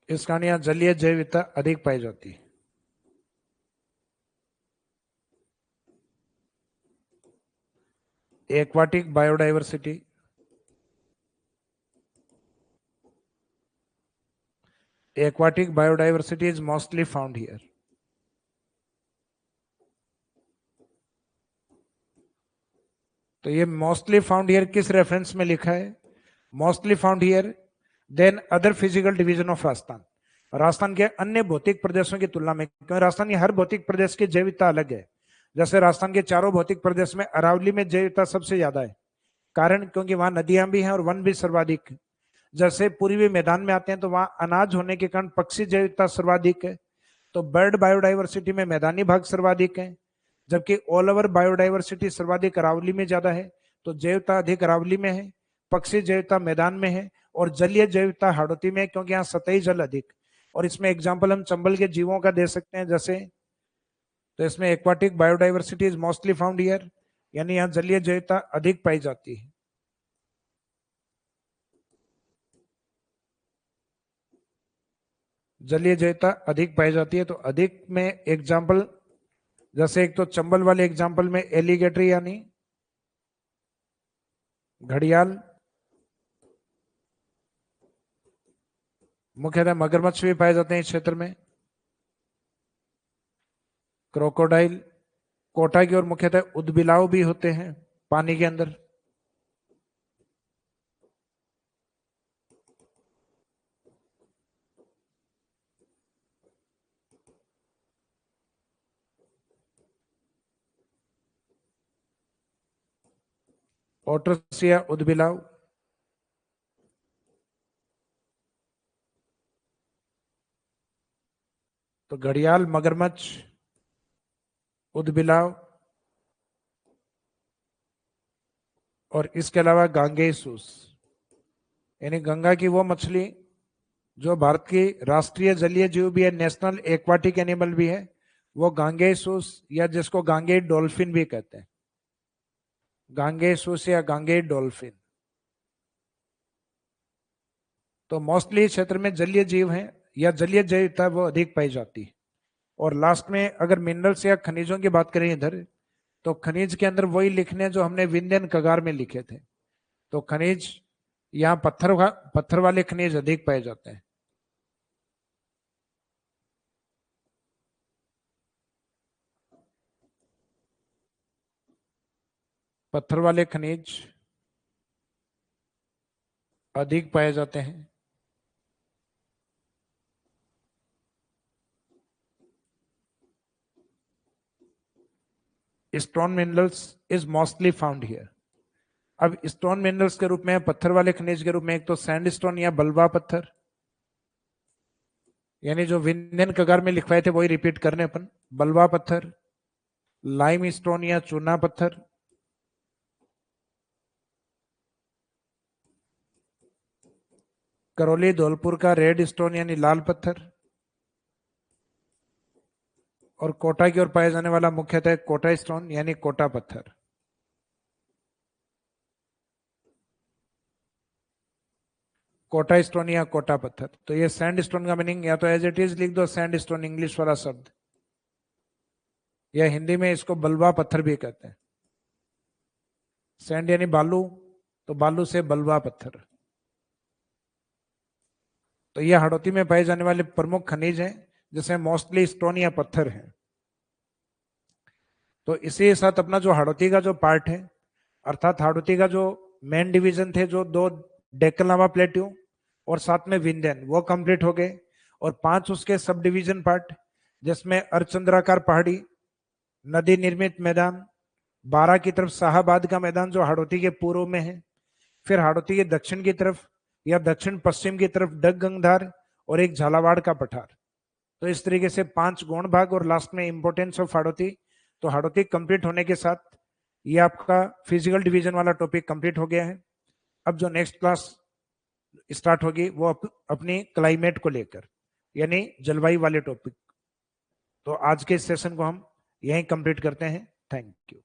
इस कारण यहां जलीय जैविकता अधिक पाई जाती है। Aquatic biodiversity, aquatic biodiversity is mostly found here. तो ये मोस्टली फाउंड हियर किस रेफरेंस में लिखा है? Mostly found here then other physical division of Rajasthan, Rajasthan के अन्य भौतिक प्रदेशों की तुलना में, क्योंकि राजस्थान के हर भौतिक प्रदेश की जैविकता अलग है। जैसे राजस्थान के चारों भौतिक प्रदेश में अरावली में जैविकता सबसे ज्यादा है, कारण क्योंकि वहां नदियां भी हैं और वन भी सर्वाधिक है। जैसे पूर्वी मैदान में आते हैं तो वहां अनाज होने के कारण पक्षी जैविकता सर्वाधिक है, तो बर्ड बायोडाइवर्सिटी में मैदानी भाग सर्वाधिक है, जबकि ऑल ओवर बायोडाइवर्सिटी सर्वाधिक अरावली में ज्यादा है। तो जैवता अधिक अरावली में है, पक्षी जैवता मैदान में है, और जलीय जैवता हाड़ौती में है क्योंकि यहाँ सतही जल अधिक। और इसमें एग्जाम्पल हम चंबल के जीवों का दे सकते हैं, जैसे तो इसमें aquatic biodiversity is mostly found here, यानी यहाँ जलीय जैवता अधिक पाई जाती है। जलीय जैवता अधिक पाई जाती है, तो अधिक में एग्जाम्पल, जैसे एक तो चंबल वाले एग्जाम्पल में एलिगेटर यानी घड़ियाल, मुख्यतः मगरमच्छ भी पाए जाते हैं इस क्षेत्र में, क्रोकोडाइल, कोटा की ओर मुख्यतः उदबिलाव भी होते हैं पानी के अंदर। ओट्रस या उदबिलाव, तो घड़ियाल, मगरमच्छ, उदबिलाव, और इसके अलावा गांगेसूस, यानी गंगा की वो मछली जो भारत की राष्ट्रीय जलीय जीव भी है, नेशनल एक्वाटिक एनिमल भी है, वो गांगेयसुस या जिसको गांगेय डॉल्फिन भी कहते हैं, गांगेयसुस या गांगेय डॉल्फिन। तो मोस्टली क्षेत्र में जलीय जीव हैं या जलीय जैवता वो अधिक पाई जाती है। और लास्ट में अगर मिनरल्स या खनिजों की बात करें इधर, तो खनिज के अंदर वही लिखने जो हमने विंध्यन कगार में लिखे थे। तो खनिज यहाँ पत्थर वाले खनिज अधिक पाए जाते हैं। पत्थर वाले खनिज अधिक पाए जाते हैं। Stone minerals is mostly found here. अब स्टोन मिनरल्स के रूप में, पत्थर वाले खनिज के रूप में, एक तो सैंडस्टोन या बलवा पत्थर, यानी जो विंध्यन कगार में लिखवाए थे वही रिपीट करने अपन। बलवा पत्थर, लाइम स्टोन या चूना पत्थर, करौली धौलपुर का रेड स्टोन यानी लाल पत्थर, और कोटा की ओर पाया जाने वाला मुख्यतः कोटा स्टोन यानी कोटा पत्थर। कोटा स्टोन या कोटा पत्थर। तो ये सैंड स्टोन का मीनिंग या तो एज इट इज लिख दो सैंड स्टोन, इंग्लिश वाला शब्द, या हिंदी में इसको बलवा पत्थर भी कहते हैं। सैंड यानी बालू, तो बालू से बलवा पत्थर। तो ये हड़ौती में पाए जाने वाले प्रमुख खनिज हैं, जिसमें मोस्टली स्टोन या पत्थर है। तो इसी के साथ अपना जो हड़ौती का जो पार्ट है, अर्थात हड़ौती का जो मेन डिवीजन थे, जो 2 डेक्कन लावा प्लेट्यू और साथ में विंध्यन, वो कंप्लीट हो गए। और 5 उसके सब डिवीजन पार्ट, जिसमें अर्धचंद्राकार पहाड़ी, नदी निर्मित मैदान, 12 की तरफ शाहाबाद का मैदान जो हड़ौती के पूर्व में है, फिर हड़ौती के दक्षिण की तरफ या दक्षिण पश्चिम की तरफ डग गंगधार, और एक झालावाड़ का पठार। तो इस तरीके से 5 गौण भाग, और लास्ट में इंपोर्टेंस ऑफ हड़ौती। तो हड़ौती कंप्लीट होने के साथ ये आपका फिजिकल डिवीजन वाला टॉपिक कंप्लीट हो गया है। अब जो नेक्स्ट क्लास स्टार्ट होगी वो अपनी क्लाइमेट को लेकर, यानी जलवायु वाले टॉपिक। तो आज के इस सेशन को हम यहीं कंप्लीट करते हैं। Thank you.